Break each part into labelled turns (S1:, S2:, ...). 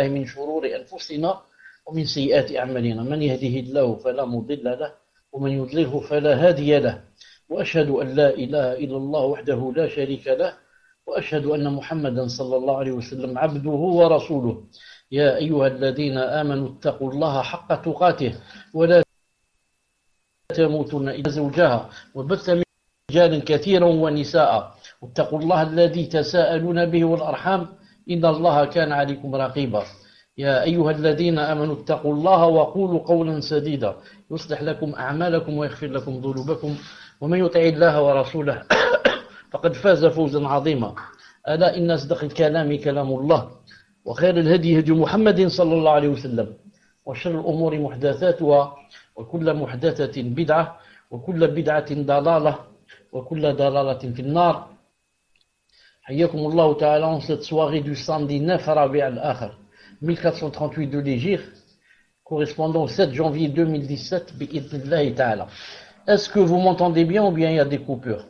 S1: من شرور أنفسنا ومن سيئات أعمالنا من يهده الله فلا مضل له ومن يضلله فلا هادي له وأشهد أن لا إله إلا الله وحده لا شريك له وأشهد أن محمدا صلى الله عليه وسلم عبده ورسوله يا أيها الذين آمنوا اتقوا الله حق تقاته ولا تموتن إلا زوجها وبث من رجال كثيرا ونساء واتقوا الله الذي تساءلون به والأرحام إن الله كان عليكم رقيبا يا أيها الذين آمنوا اتقوا الله وقولوا قولا سديدا يصلح لكم أعمالكم ويغفر لكم ذنوبكم ومن يطع الله ورسوله فقد فاز فوزا عظيما ألا إن أصدق الكلام كلام الله وخير الهدي هدي محمد صلى الله عليه وسلم وشر الأمور محدثاتها وكل محدثة بدعة وكل بدعة ضلالة وكل ضلالة في النار حياكم الله تعالى en cette soirée du samedi 9 Rabi' al-Akhir 1438 de l'Hégire correspondant au 7 janvier 2017 bi'idhnillahi ta'ala. Est-ce que vous m'entendez bien ou bien il y a des coupures?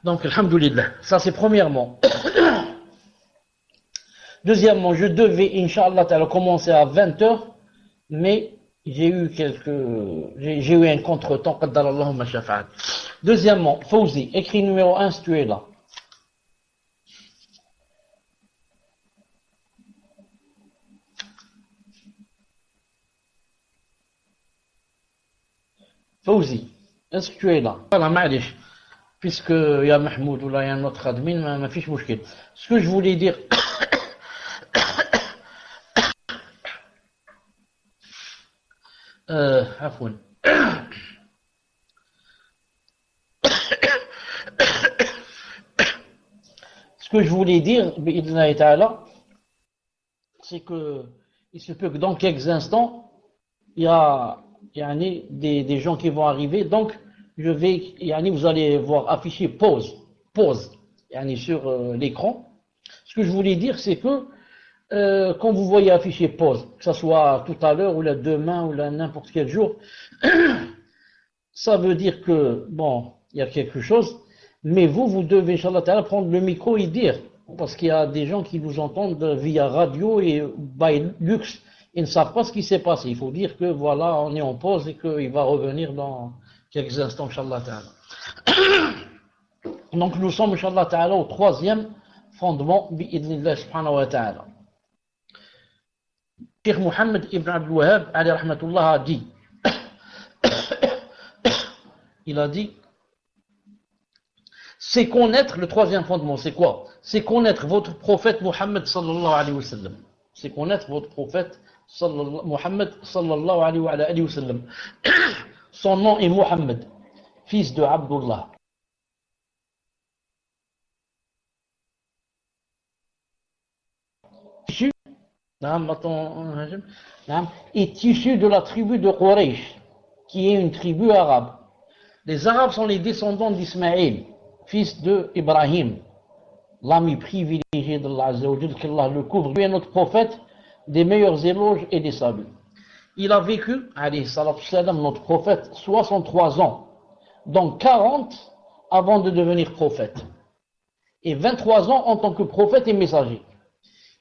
S1: Donc, alhamdoulilah, ça c'est premièrement. Deuxièmement, je devais, Inch'Allah, commencer à 20h, mais j'ai eu un contretemps, qaddarallahu ma shafa'at. Deuxièmement, Fawzi, écrit numéro 1 si tu es là. Fawzi, est-ce que tu es là? Voilà, ma'alish. Puisque il y a Mahmoud ou là il y a un autre admin, ma fiche mouchkil. Ce que je voulais dire, عفوا. Ce que je voulais dire, bi'idhnillahi ta'ala, c'est que il se peut que dans quelques instants, il y a des gens qui vont arriver, donc je vais, vous allez voir afficher pause sur l'écran. Ce que je voulais dire, c'est que quand vous voyez afficher pause, que ce soit tout à l'heure ou là demain ou là n'importe quel jour, ça veut dire que, bon, il y a quelque chose, mais vous devez, Inch'Allah ta'ala, prendre le micro et dire, parce qu'il y a des gens qui nous entendent via radio et by luxe, ils ne savent pas ce qui s'est passé. Il faut dire que voilà, on est en pause et qu'il va revenir dans quelques instants, Inch'Allah ta'ala. Donc nous sommes, Inch'Allah ta'ala, au troisième fondement, bi'idhnillah subhanahu wa ta'ala. Cheikh Mohammed ibn Abdul Wahhab, alayhi rahmatullah, a dit, il a dit, c'est connaître, le troisième fondement, c'est quoi? C'est connaître votre prophète Mohammed sallallahu alayhi wa sallam. C'est connaître votre prophète Mohammed sallallahu alayhi wa sallam. Son nom est Mohammed, fils de Abdullah. Est issu de la tribu de Quraysh, qui est une tribu arabe. Les Arabes sont les descendants d'Ismaïl, fils de Ibrahim, l'ami privilégié d'Allah Azza wa Jal, qu'Allah le couvre. Lui est notre prophète, des meilleurs éloges et des saluts. Il a vécu, alayhi salatu salam, notre prophète, 63 ans, donc 40 avant de devenir prophète, et 23 ans en tant que prophète et messager.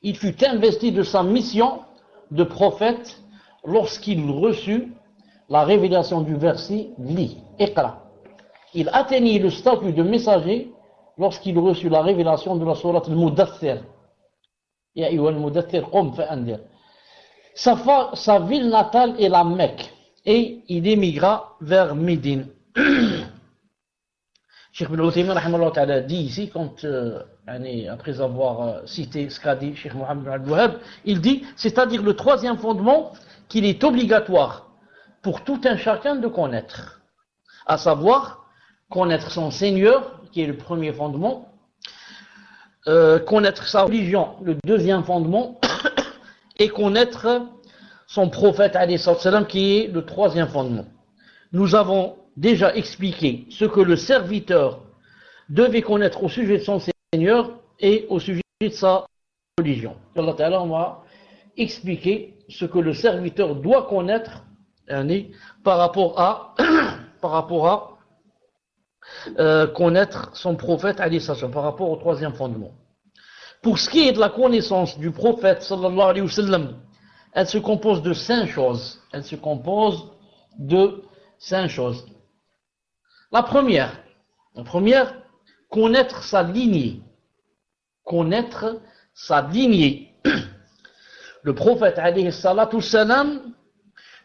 S1: Il fut investi de sa mission de prophète lorsqu'il reçut la révélation du verset Li, Iqra. Il atteignit le statut de messager lorsqu'il reçut la révélation de la sourate al-Mudaththir. Ya ayyuha al-Mudaththir, qum fa'andir. Sa ville natale est la Mecque et il émigra vers Médine. Cheikh Ibn Uthaymin rahimahullah ta'ala dit ici, quand, après avoir cité ce qu'a dit Cheikh Mohammed ibn Abdul Wahhab, il dit, c'est-à-dire le troisième fondement, qu'il est obligatoire pour tout un chacun de connaître, à savoir connaître son Seigneur, qui est le premier fondement, connaître sa religion, le deuxième fondement, et connaître son prophète alayhi salam, qui est le troisième fondement. Nous avons déjà expliqué ce que le serviteur devait connaître au sujet de son Seigneur et au sujet de sa religion. Allah Ta'ala, on va expliquer ce que le serviteur doit connaître par rapport à connaître son prophète alayhi salam, par rapport au troisième fondement. Pour ce qui est de la connaissance du prophète sallallahu alayhi wa sallam, elle se compose de 5 choses. Elle se compose de 5 choses. La première, connaître sa lignée. Connaître sa lignée. Le prophète alayhi salatu salam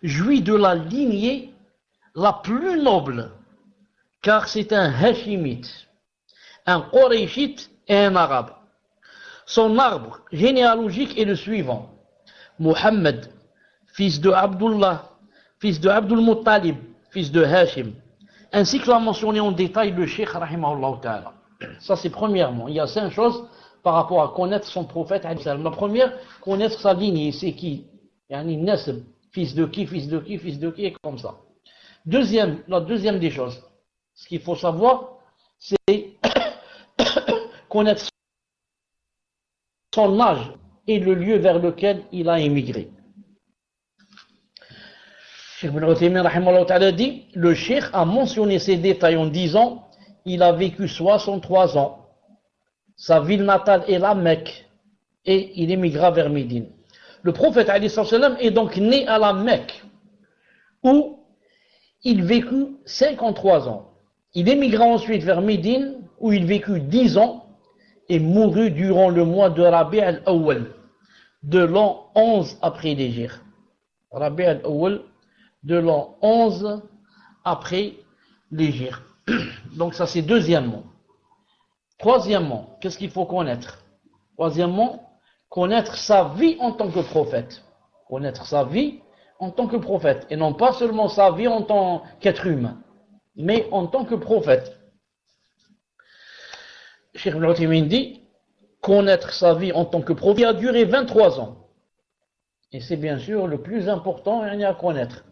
S1: jouit de la lignée la plus noble, car c'est un Hashimite, un Qurayshite et un Arabe. Son arbre généalogique est le suivant. Mohammed, fils de Abdullah, fils de Abdul Muttalib, fils de Hashim, ainsi que l'a mentionné en détail le Cheikh rahimahullah ta'ala. Ça c'est premièrement. Il y a 5 choses par rapport à connaître son prophète. La première, connaître sa lignée, c'est qui? Yani Nasb, fils de qui, fils de qui, fils de qui, et comme ça. La deuxième des choses, ce qu'il faut savoir, c'est connaître son âge et le lieu vers lequel il a émigré. Cheikh Ibn Uthaymin rahimahullah ta'ala dit, le cheikh a mentionné ces détails en disant, il a vécu 63 ans. Sa ville natale est la Mecque et il émigra vers Médine. Le prophète alayhi salam est donc né à la Mecque où il vécut 53 ans. Il émigra ensuite vers Médine où il vécut 10 ans et mourut durant le mois de Rabi' al-Awwal de l'an 11 après l'Hégire. Rabi' al-Awwal de l'an 11 après l'Hégire. Donc ça c'est deuxièmement. Troisièmement, qu'est-ce qu'il faut connaître? Troisièmement, connaître sa vie en tant que prophète. Connaître sa vie en tant que prophète. Et non pas seulement sa vie en tant qu'être humain, mais en tant que prophète. Cheikh Ibn Uthaymin dit, connaître sa vie en tant que prophète, qui a duré 23 ans. Et c'est bien sûr le plus important à connaître.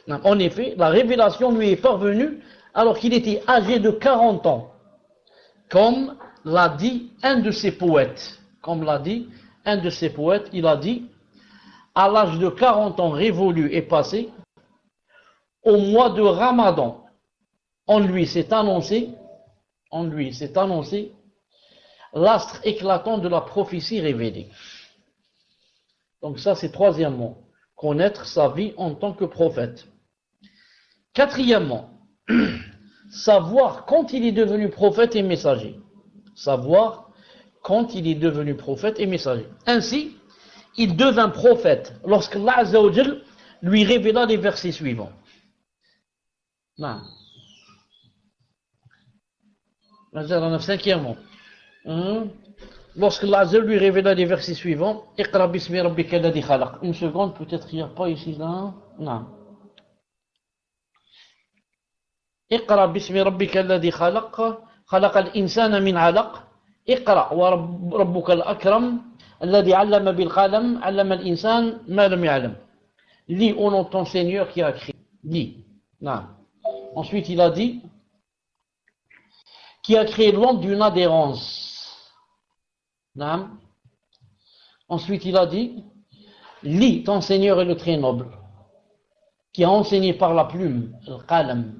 S1: En effet, la révélation lui est parvenue alors qu'il était âgé de 40 ans. Comme l'a dit un de ses poètes. Il a dit, à l'âge de 40 ans révolu et passé, au mois de Ramadan, en lui s'est annoncé l'astre éclatant de la prophétie révélée. Donc ça c'est troisièmement, connaître sa vie en tant que prophète. Quatrièmement, savoir quand il est devenu prophète et messager. Ainsi, il devint prophète lorsque Allah Azza wa Jal lui révéla les versets suivants. Cinquièmement, lorsque Allah Azza wa Jal lui révéla les versets suivants, Iqra bismi rabbika alladhi khalaq. Une seconde, peut-être il n'y a pas ici là. Non. اقرأ باسم ربك الذي خلق الإنسان من علق اقرأ وربك الأكرم الذي علم بالقلم علم الإنسان ما لم يعلم. Lis au nom de ton Seigneur qui a créé. Lis. Non. Ensuite il a dit qui a créé l'homme d'une adhérence. Non. Ensuite il a dit lis, ton Seigneur est le très noble qui a enseigné par la plume le qalam.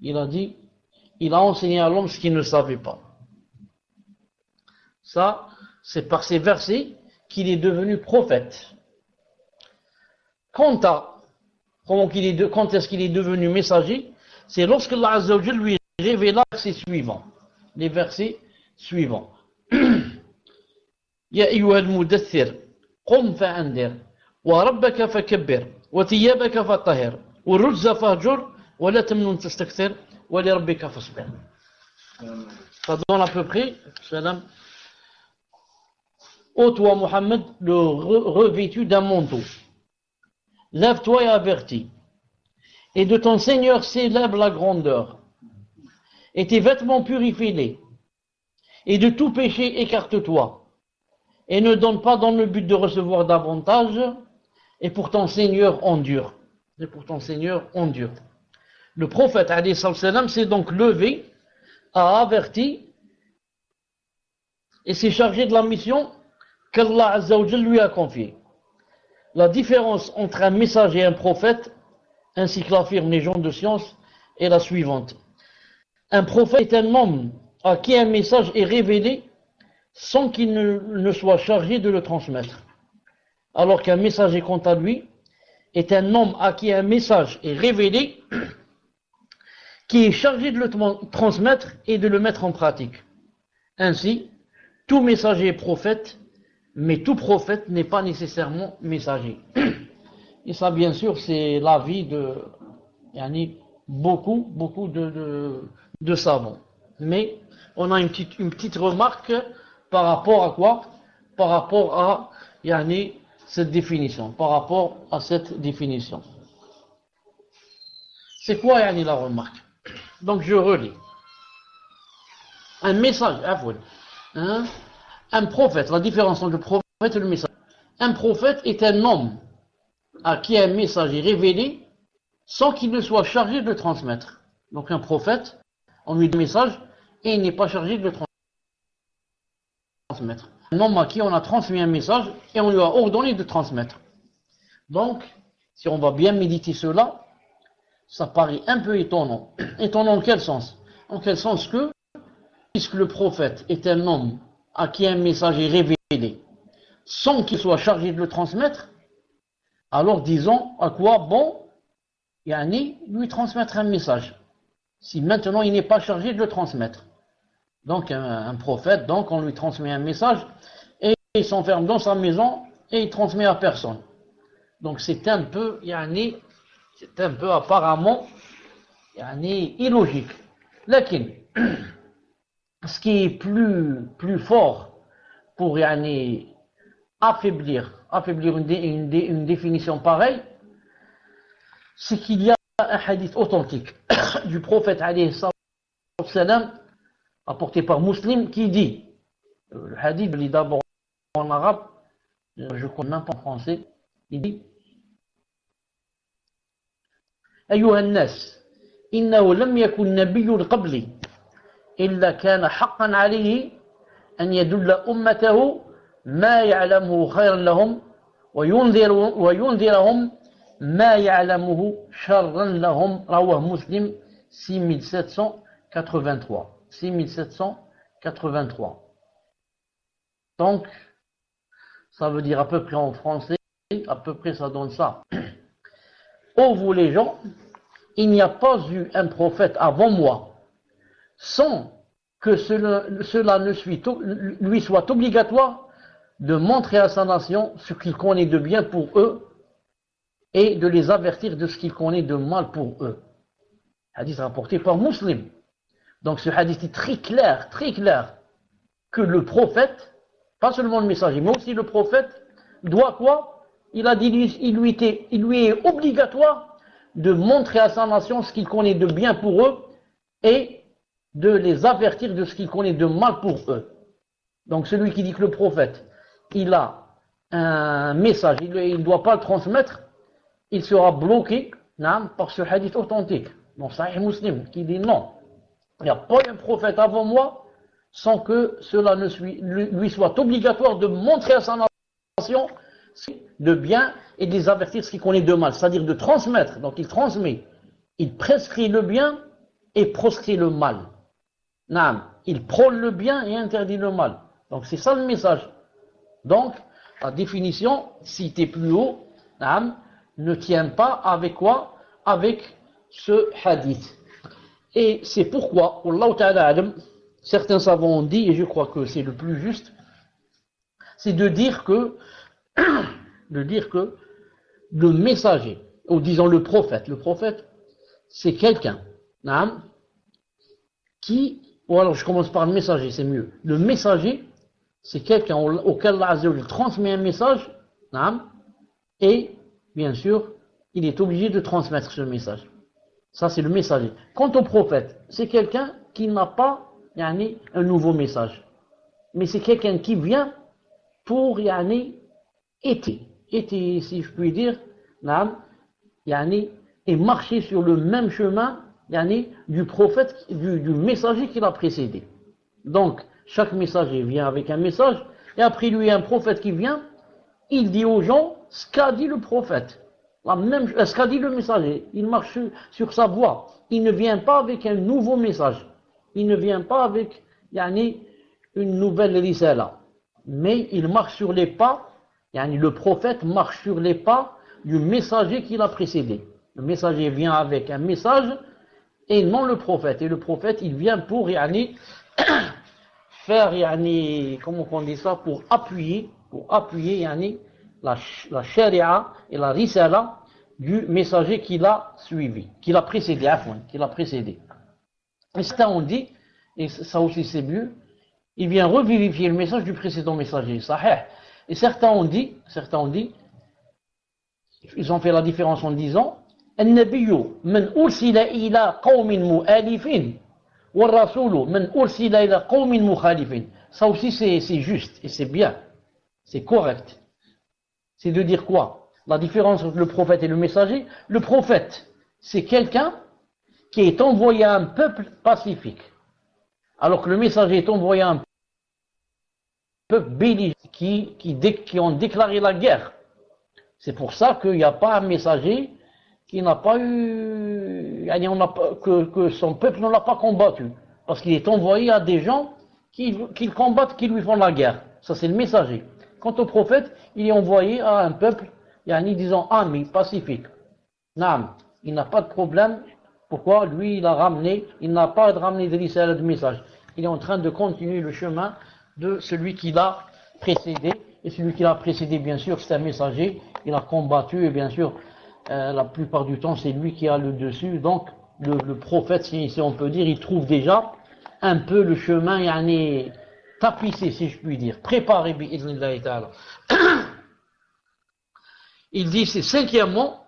S1: Il a dit, il a enseigné à l'homme ce qu'il ne savait pas. Ça, c'est par ces versets qu'il est devenu prophète. Quand est-ce qu'il est devenu messager? C'est lorsque Allah Azza wa Jal lui révéla les versets suivants. Ya ayyuhal mudaththir, qum fa'andir, wa rabbaka fakabbir, wa thiyabaka fatahhir, wa rujza fahjur, ولا تمنن تستكثر ولربك فاصبر. Ça donne à peu près, salam. Ô toi Mohammed, le revêtu d'un manteau, lève-toi et avertis, et de ton Seigneur célèbre la grandeur, et tes vêtements purifie-les, et de tout péché écarte-toi, et ne donne pas dans le but de recevoir davantage, et pour ton Seigneur endure. Le prophète alayhi salam s'est donc levé, a averti et s'est chargé de la mission qu'Allah Azza wa Jal lui a confiée. La différence entre un messager et un prophète, ainsi que l'affirment les gens de science, est la suivante. Un prophète est un homme à qui un message est révélé sans qu'il ne soit chargé de le transmettre. Alors qu'un messager, quant à lui, est un homme à qui un message est révélé, qui est chargé de le transmettre et de le mettre en pratique. Ainsi, tout messager est prophète, mais tout prophète n'est pas nécessairement messager. Et ça, bien sûr, c'est l'avis de beaucoup de savants. Mais on a une petite remarque par rapport à quoi? Par rapport à cette définition. Par rapport à cette définition. C'est quoi la remarque? Donc je relis. Un message, un prophète, la différence entre le prophète et le message. Un prophète est un homme à qui un message est révélé sans qu'il ne soit chargé de le transmettre. Donc un prophète, on lui donne un message et il n'est pas chargé de le transmettre. Un homme à qui on a transmis un message et on lui a ordonné de transmettre. Donc, si on va bien méditer cela, ça paraît un peu étonnant. Étonnant en quel sens? En quel sens que, puisque le prophète est un homme à qui un message est révélé sans qu'il soit chargé de le transmettre, alors disons à quoi bon lui transmettre un message, si maintenant il n'est pas chargé de le transmettre. Donc un prophète, donc on lui transmet un message et il s'enferme dans sa maison et il transmet à personne. Donc c'est un peu apparemment illogique. Lakin, ce qui est plus fort pour affaiblir une définition pareille, c'est qu'il y a un hadith authentique du prophète alayhi salam apporté par Muslim qui dit, le hadith, je lis d'abord en arabe, je connais même pas en français, il dit أيها الناس إنه لم يكن نبي قبلي إلا كان حقا عليه أن يدل أمته ما يعلمه خيرا لهم وينذرهم ما يعلمه شرا لهم. رواه مسلم 6783. Donc ça veut dire à peu près en français, à peu près ça donne ça. Ô vous les gens, il n'y a pas eu un prophète avant moi sans que cela lui soit obligatoire de montrer à sa nation ce qu'il connaît de bien pour eux et de les avertir de ce qu'il connaît de mal pour eux. Hadith rapporté par Muslim. Donc ce hadith est très clair que le prophète, pas seulement le messager, mais aussi le prophète, doit quoi? Il a dit, il lui est obligatoire de montrer à sa nation ce qu'il connaît de bien pour eux et de les avertir de ce qu'il connaît de mal pour eux. Donc celui qui dit que le prophète, il a un message, il ne doit pas le transmettre, il sera bloqué par ce hadith authentique. Donc Sahih Muslim qui dit non, il n'y a pas un prophète avant moi sans que cela lui soit obligatoire de montrer à sa nation de bien et de les avertir ce qu'il connaît de mal, c'est-à-dire de transmettre. Donc il transmet, il prescrit le bien et proscrit le mal. Il prône le bien et interdit le mal. Donc c'est ça le message. Donc la définition citée plus haut ne tient pas avec quoi? Avec ce hadith. Et c'est pourquoi, Wallahu ta'ala alam, certains savants ont dit, et je crois que c'est le plus juste, c'est de dire que le messager, ou disons le prophète, c'est quelqu'un ou alors je commence par le messager, c'est mieux. Le messager, c'est quelqu'un auquel Allah Azza wa Jalla transmet un message, et bien sûr, il est obligé de transmettre ce message. Ça, c'est le messager. Quant au prophète, c'est quelqu'un qui n'a pas un nouveau message, mais c'est quelqu'un qui vient pour été, si je puis dire, et marcher sur le même chemin du prophète, du messager qui l'a précédé. Donc, chaque messager vient avec un message, et après lui, un prophète qui vient, il dit aux gens ce qu'a dit le prophète. La même, ce qu'a dit le messager, il marche sur sa voie. Il ne vient pas avec un nouveau message. Il ne vient pas avec yani, une nouvelle risala. Mais il marche sur les pas, yani, le prophète marche sur les pas du messager qui l'a précédé. Le messager vient avec un message et non le prophète. Et le prophète, il vient pour yani, faire, yani, comment on dit ça, pour appuyer yani, la sharia et la risala du messager qui l'a suivi, qui l'a précédé, Et certains ont dit, et ça aussi c'est mieux, il vient revivifier le message du précédent messager, sahih. Et certains ont dit, ils ont fait la différence en disant, النبي من أرسل إلى قوم مؤلفين والرسول من أرسل إلى قوم مخالفين. Ça aussi c'est juste et c'est bien, c'est correct. C'est de dire quoi? La différence entre le prophète et le messager. Le prophète, c'est quelqu'un qui est envoyé à un peuple pacifique. Alors que le messager est envoyé à un peuple belliqueux qui ont déclaré la guerre. C'est pour ça qu'il n'y a pas un messager qui n'a pas eu, que son peuple ne l'a pas combattu. Parce qu'il est envoyé à des gens qui combattent, qui lui font la guerre. Ça c'est le messager. Quant au prophète, il est envoyé à un peuple, disons ami, pacifique. Naam, il n'a pas de problème. Pourquoi? Lui, il n'a pas ramené de risala de message. Il est en train de continuer le chemin de celui qui l'a précédé. Et celui qui l'a précédé, bien sûr, c'est un messager. Il a combattu et bien sûr, la plupart du temps, c'est lui qui a le dessus. Donc, le prophète, si on peut dire, il trouve déjà un peu le chemin, tapissé, si je puis dire, préparé, bi'idhnillahi ta'ala. Il dit, c'est cinquièmement,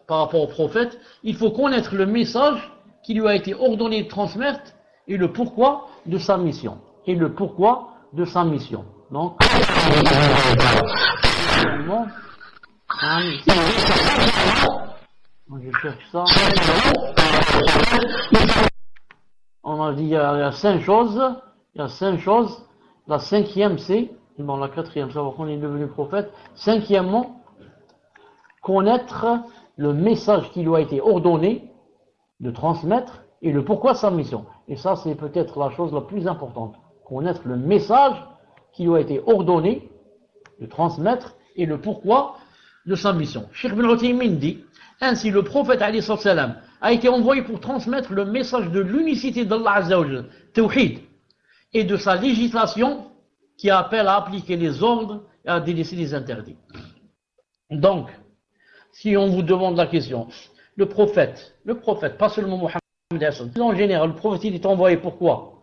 S1: par rapport au prophète, il faut connaître le message qui lui a été ordonné de transmettre et le pourquoi de sa mission. Donc, je cherche ça. On a dit il y a 5 choses. La cinquième c'est, la quatrième, savoir qu'on est devenu prophète. Cinquièmement, connaître le message qui lui a été ordonné de transmettre et le pourquoi de sa mission. Et ça c'est peut-être la chose la plus importante. Connaître le message qui lui a été ordonné de transmettre et le pourquoi de sa mission. Cheikh Ibn Uthaymin dit, ainsi le prophète alayhi salam a été envoyé pour transmettre le message de l'unicité d'Allah Azza wa Jalla, Tawhid, et de sa législation qui appelle à appliquer les ordres et à délaisser les interdits. Donc, si on vous demande la question, le prophète, pas seulement Mohammed, en général, le prophète il est envoyé pour quoi?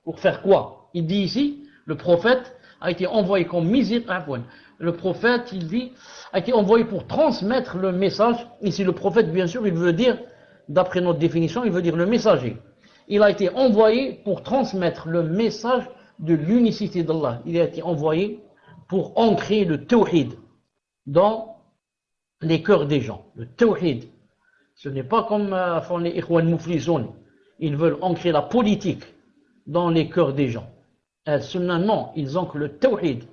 S1: Pour faire quoi? Il dit ici, le prophète a été envoyé comme miséricorde. Le prophète, il dit, a été envoyé pour transmettre le message. Ici, le prophète, bien sûr, il veut dire, d'après notre définition, il veut dire le messager. Il a été envoyé pour transmettre le message de l'unicité d'Allah. Il a été envoyé pour ancrer le tawhid dans les cœurs des gens. Le tawhid. Ce n'est pas comme font les ikhwan mouflisoun. Ils veulent ancrer la politique dans les cœurs des gens. Non, ils ancrent le tawhid.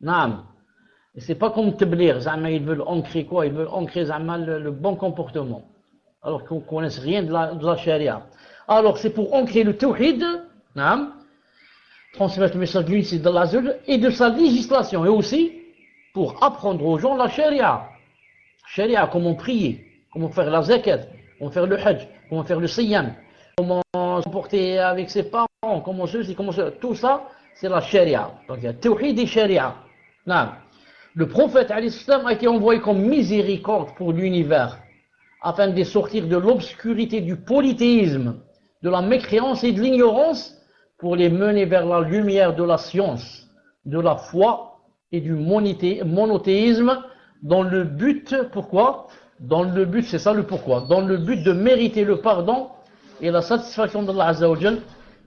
S1: Naam. Et c'est pas comme Tablir, ils veulent ancrer quoi? Ils veulent ancrer le bon comportement. Alors qu'on ne connaisse rien de la charia. Alors c'est pour ancrer le tawhid, naam, transmettre le message de l'unicité d'Allah et de sa législation. Et aussi pour apprendre aux gens la charia. Charia, comment prier, comment faire la zakat, comment faire le hajj, comment faire le siyam, comment se comporter avec ses parents, comment ceci, comment cela. Tout ça, c'est la charia. Donc il y a tawhid et charia. Naam. Le prophète a été envoyé comme miséricorde pour l'univers, afin de sortir de l'obscurité du polythéisme, de la mécréance et de l'ignorance, pour les mener vers la lumière de la science, de la foi et du monothéisme, dans le but, pourquoi? Dans le but, c'est ça le pourquoi, dans le but de mériter le pardon et la satisfaction d'Allah Azza wa Jal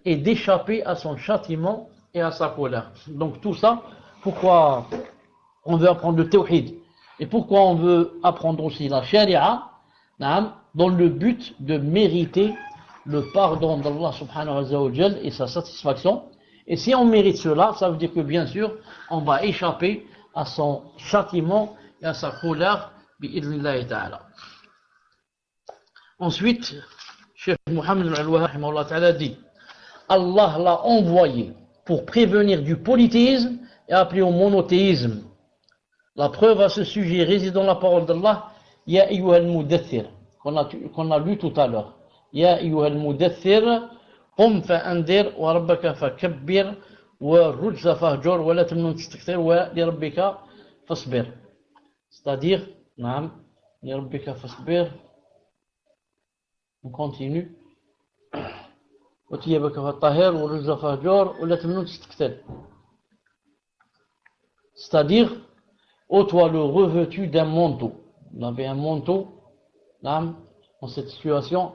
S1: et d'échapper à son châtiment et à sa colère. Donc tout ça, pourquoi on veut apprendre le tawhid et pourquoi on veut apprendre aussi la sharia, dans le but de mériter le pardon d'Allah subhanahu wa ta'ala et sa satisfaction. Et si on mérite cela, ça veut dire que bien sûr, on va échapper à son châtiment et à sa colère, bi'idhnillahi ta'ala. Ensuite, Cheikh Mohammed al-Wahhab dit Allah l'a envoyé pour prévenir du polythéisme et appeler au monothéisme. La preuve à ce sujet réside dans la parole d'Allah Ya ayyuhal mudaththir qu'on a lu tout à l'heure. Ya ayyuhal mudaththir qum fa'andir wa rabbaka fakabbir wa rujza fahjur wa la tamnun tastakthir wa li rabbika fasbir. C'est-à-dire, naam, li rabbika fasbir. On continue. C'est-à-dire, ô toi le revêtu d'un manteau. Vous avez un manteau, dans cette situation.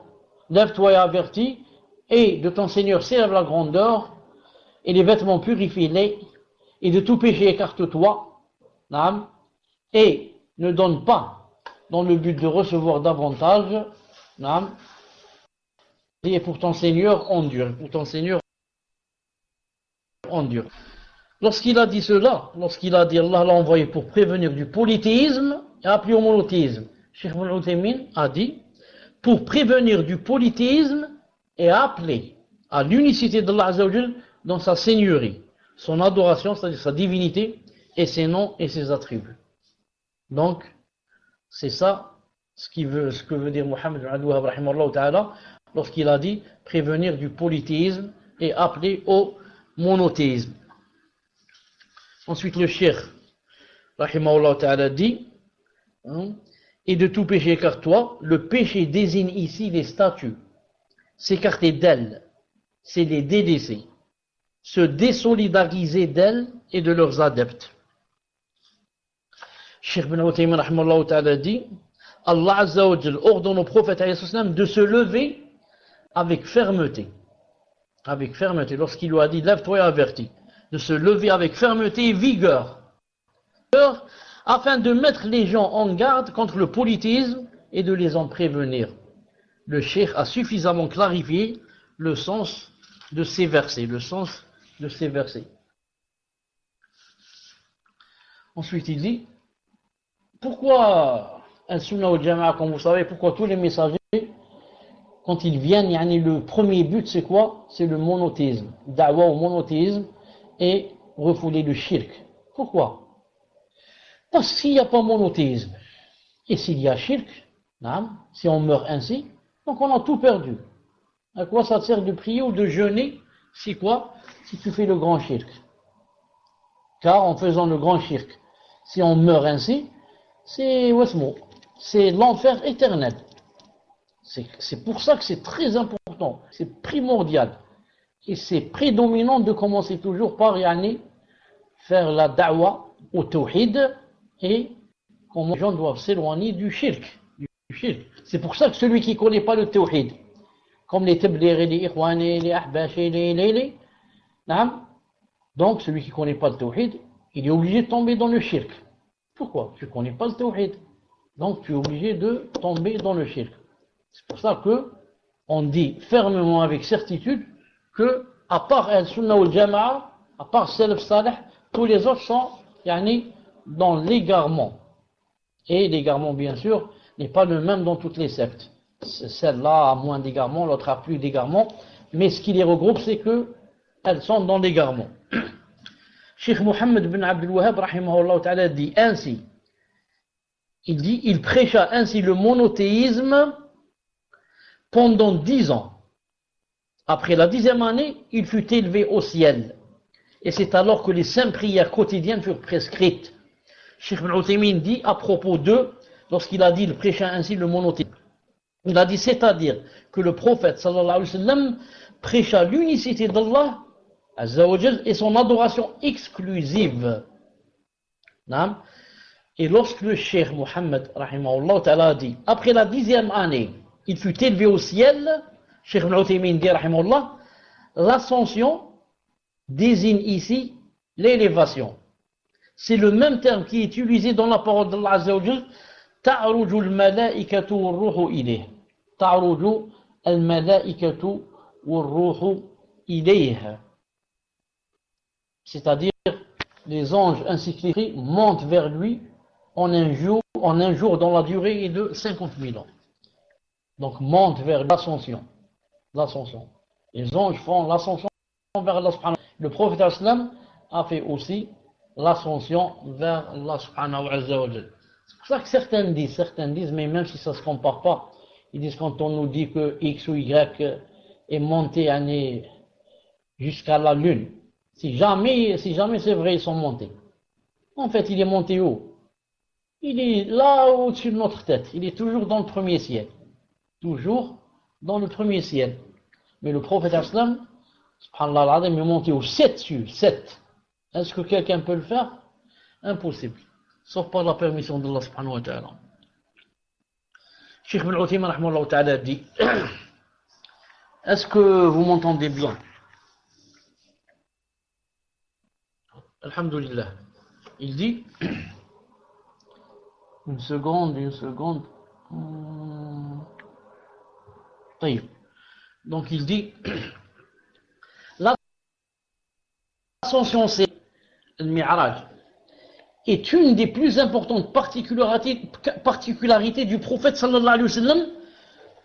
S1: Lève-toi et avertis, et de ton Seigneur s'élève la grandeur, et les vêtements purifie-les, et de tout péché écarte-toi, et ne donne pas dans le but de recevoir davantage, et pour ton Seigneur endure, pour ton Seigneur endure. Lorsqu'il a dit cela, lorsqu'il a dit Allah l'a envoyé pour prévenir du polythéisme et appeler au monothéisme, Cheikh Ibn Uthaymin a dit pour prévenir du polythéisme et appeler à l'unicité d'Allah Azza wa Jal dans sa seigneurie, son adoration, c'est-à-dire sa divinité et ses noms et ses attributs. Donc, c'est ça ce que veut dire Mohammed al-Wahhab rahimahullah ta'ala lorsqu'il a dit prévenir du polythéisme et appeler au monothéisme. Ensuite, le Cheikh rahimahullah ta'ala dit et de tout péché écarte-toi. Le péché désigne ici les statues. S'écarter d'elles, c'est les délaisser, se désolidariser d'elles et de leurs adeptes. Cheikh Ibn Uthaymin rahimahullah ta'ala dit Allah Azza wa Jal ordonne au prophète de se lever avec fermeté. Avec fermeté, lorsqu'il lui a dit lève-toi et avertis, de se lever avec fermeté et vigueur, afin de mettre les gens en garde contre le polythéisme et de les en prévenir. Le cheikh a suffisamment clarifié le sens de ces versets, Ensuite, il dit, pourquoi Al-Sunnah wal Jama'a, comme vous savez, pourquoi tous les messagers, quand ils viennent, le premier but, c'est quoi? C'est le monothéisme, da'wa au monothéisme et refouler le shirk. Pourquoi? Parce qu'il n'y a pas monothéisme. Et s'il y a shirk, si on meurt ainsi, donc on a tout perdu. À quoi ça sert de prier ou de jeûner? Si quoi? Si tu fais le grand shirk. Car en faisant le grand shirk, si on meurt ainsi, c'est l'enfer éternel. C'est pour ça que c'est très important, c'est primordial. Et c'est prédominant de commencer toujours par faire la da'wa au tawhid et comment les gens doivent s'éloigner du shirk. C'est pour ça que celui qui ne connaît pas le tawhid, comme les tablighi, les ikhwani, les ahbashi, les donc celui qui ne connaît pas le tawhid, il est obligé de tomber dans le shirk. Pourquoi? Tu ne connais pas le tawhid. Donc tu es obligé de tomber dans le shirk. C'est pour ça que on dit fermement avec certitude que, à part Al-Sunnah wal Jama'a, à part Salaf Salih, tous les autres sont dans l'égarement. Et l'égarement, bien sûr, n'est pas le même dans toutes les sectes. Celle-là a moins d'égarement, l'autre a plus d'égarement. Mais ce qui les regroupe, c'est qu'elles sont dans l'égarement. Cheikh Mohammed bin Abdul Wahhab, rahimahullah ta'ala, dit ainsi. Il prêcha ainsi le monothéisme pendant 10 ans. Après la 10e année, il fut élevé au ciel. Et c'est alors que les 5 prières quotidiennes furent prescrites. Cheikh Ibn Uthaymin dit à propos d'eux, lorsqu'il a dit il prêcha ainsi le monothéisme, il a dit c'est-à-dire que le prophète sallallahu alayhi wa sallam prêcha l'unicité d'Allah Azza wa Jal et son adoration exclusive. Et lorsque le Cheikh Mohammed rahimahullah ta'ala a dit après la 10e année, il fut élevé au ciel, Cheikh Ibn Uthaymin dit rahimahullah, l'ascension désigne ici l'élévation. C'est le même terme qui est utilisé dans la parole d'Allah Azza wa Jal, ta'ruju al-malaikatu wal-ruhu ilayh. Ta'ruju al-malaikatu wal-ruhu ilayh. C'est-à-dire les anges ainsi qu'écrit montent vers lui en un jour dont la durée est de 50 000 ans. Donc monte vers l'ascension. L'ascension. Les anges font l'ascension vers Allah subhanahu wa ta'ala. Le prophète sallam a fait aussi l'ascension vers Allah subhanahu wa ta'ala. C'est pour ça que certains disent, mais même si ça ne se compare pas, ils disent quand on nous dit que X ou Y est monté jusqu'à la Lune, si jamais c'est vrai, ils sont montés. En fait, il est monté où? Il est là au-dessus de notre tête. Il est toujours dans le premier ciel. Toujours dans le premier ciel. Mais le prophète sallam, subhanallah al-azim, est monté au 7 cieux. 7. Est-ce que quelqu'un peut le faire? Impossible. Sauf par la permission d'Allah subhanahu wa ta'ala. Cheikh Ibn Uthaymin rahimahullah ta'ala dit est-ce que vous m'entendez bien? Alhamdulillah. Il dit une seconde. Donc il dit l'ascension, c'est le Mi'raj, est une des plus importantes particularités du prophète sallallahu alayhi wa sallam,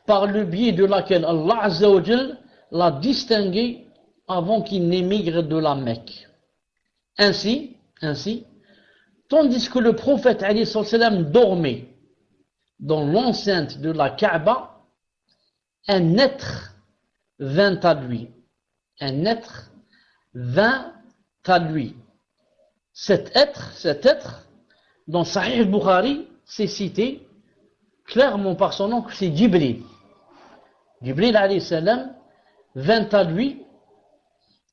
S1: par le biais de laquelle Allah azza wa jal l'a distingué avant qu'il n'émigre de la Mecque. Ainsi, tandis que le prophète alayhi sallam dormait dans l'enceinte de la Kaaba, un être vint à lui. Cet être, dans Sahih al-Bukhari, c'est cité clairement par son nom que c'est Jibril. Jibril alayhi salam vint à lui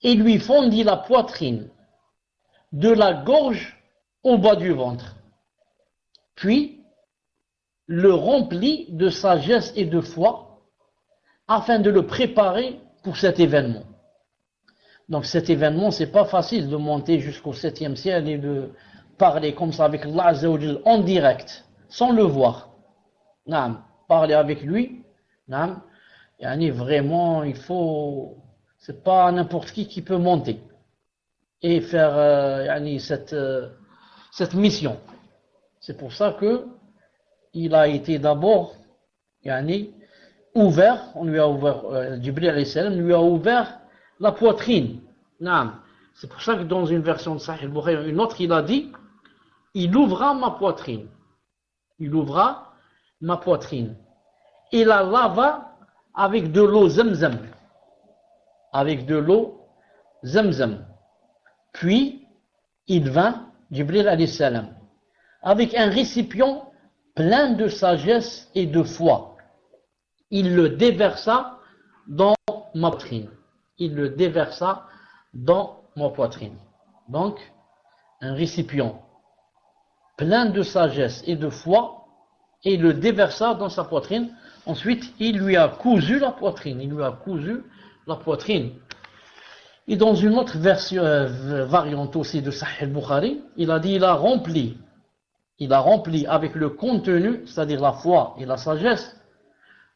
S1: et lui fondit la poitrine de la gorge au bas du ventre, puis le remplit de sagesse et de foi afin de le préparer pour cet événement. Donc cet événement, c'est pas facile de monter jusqu'au 7e ciel et de parler comme ça avec Allah Azza wa Jal en direct, sans le voir. Parler avec lui, vraiment, c'est pas n'importe qui peut monter et faire cette mission. C'est pour ça que il a été d'abord ouvert, Jibril alayhi salam lui a ouvert la poitrine. C'est pour ça que dans une version de Sahih al-Bukhari, une autre, il a dit il ouvra ma poitrine. Et la lava avec de l'eau Zamzam. Puis, il vint, Jibril alayhi salam, avec un récipient plein de sagesse et de foi. Il le déversa dans ma poitrine. Donc, un récipient plein de sagesse et de foi, et il le déversa dans sa poitrine. Ensuite, il lui a cousu la poitrine. Et dans une autre version, variante aussi de Sahih al-Bukhari, il a dit, il a rempli avec le contenu, c'est-à-dire la foi et la sagesse,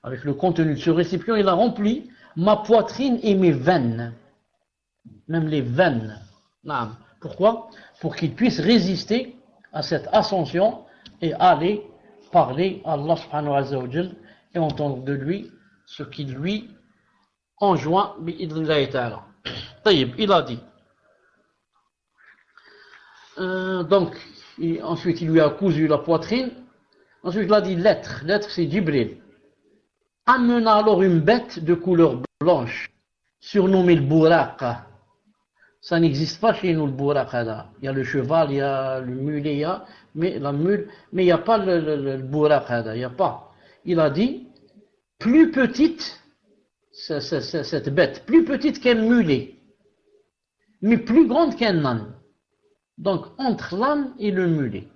S1: avec le contenu de ce récipient, il a rempli ma poitrine et mes veines. Même les veines. Pourquoi? Pour qu'il puisse résister à cette ascension et aller parler à Allah subhanahu wa ta'ala et entendre de lui ce qu'il lui enjoint bi'idhnillahi ta'ala. Il a dit. Donc, ensuite il lui a cousu la poitrine. Ensuite il a dit l'être c'est Jibril. Amena alors une bête de couleur blanche, surnommée le Bouraqa. Ça n'existe pas chez nous le Bouraqa. Il y a le cheval, il y a le mulet, mais la mule, mais il n'y a pas le Bouraqa. Il n'y a pas. Il a dit plus petite, cette bête, plus petite qu'un mulet, mais plus grande qu'un âne. Donc entre l'âne et le mulet.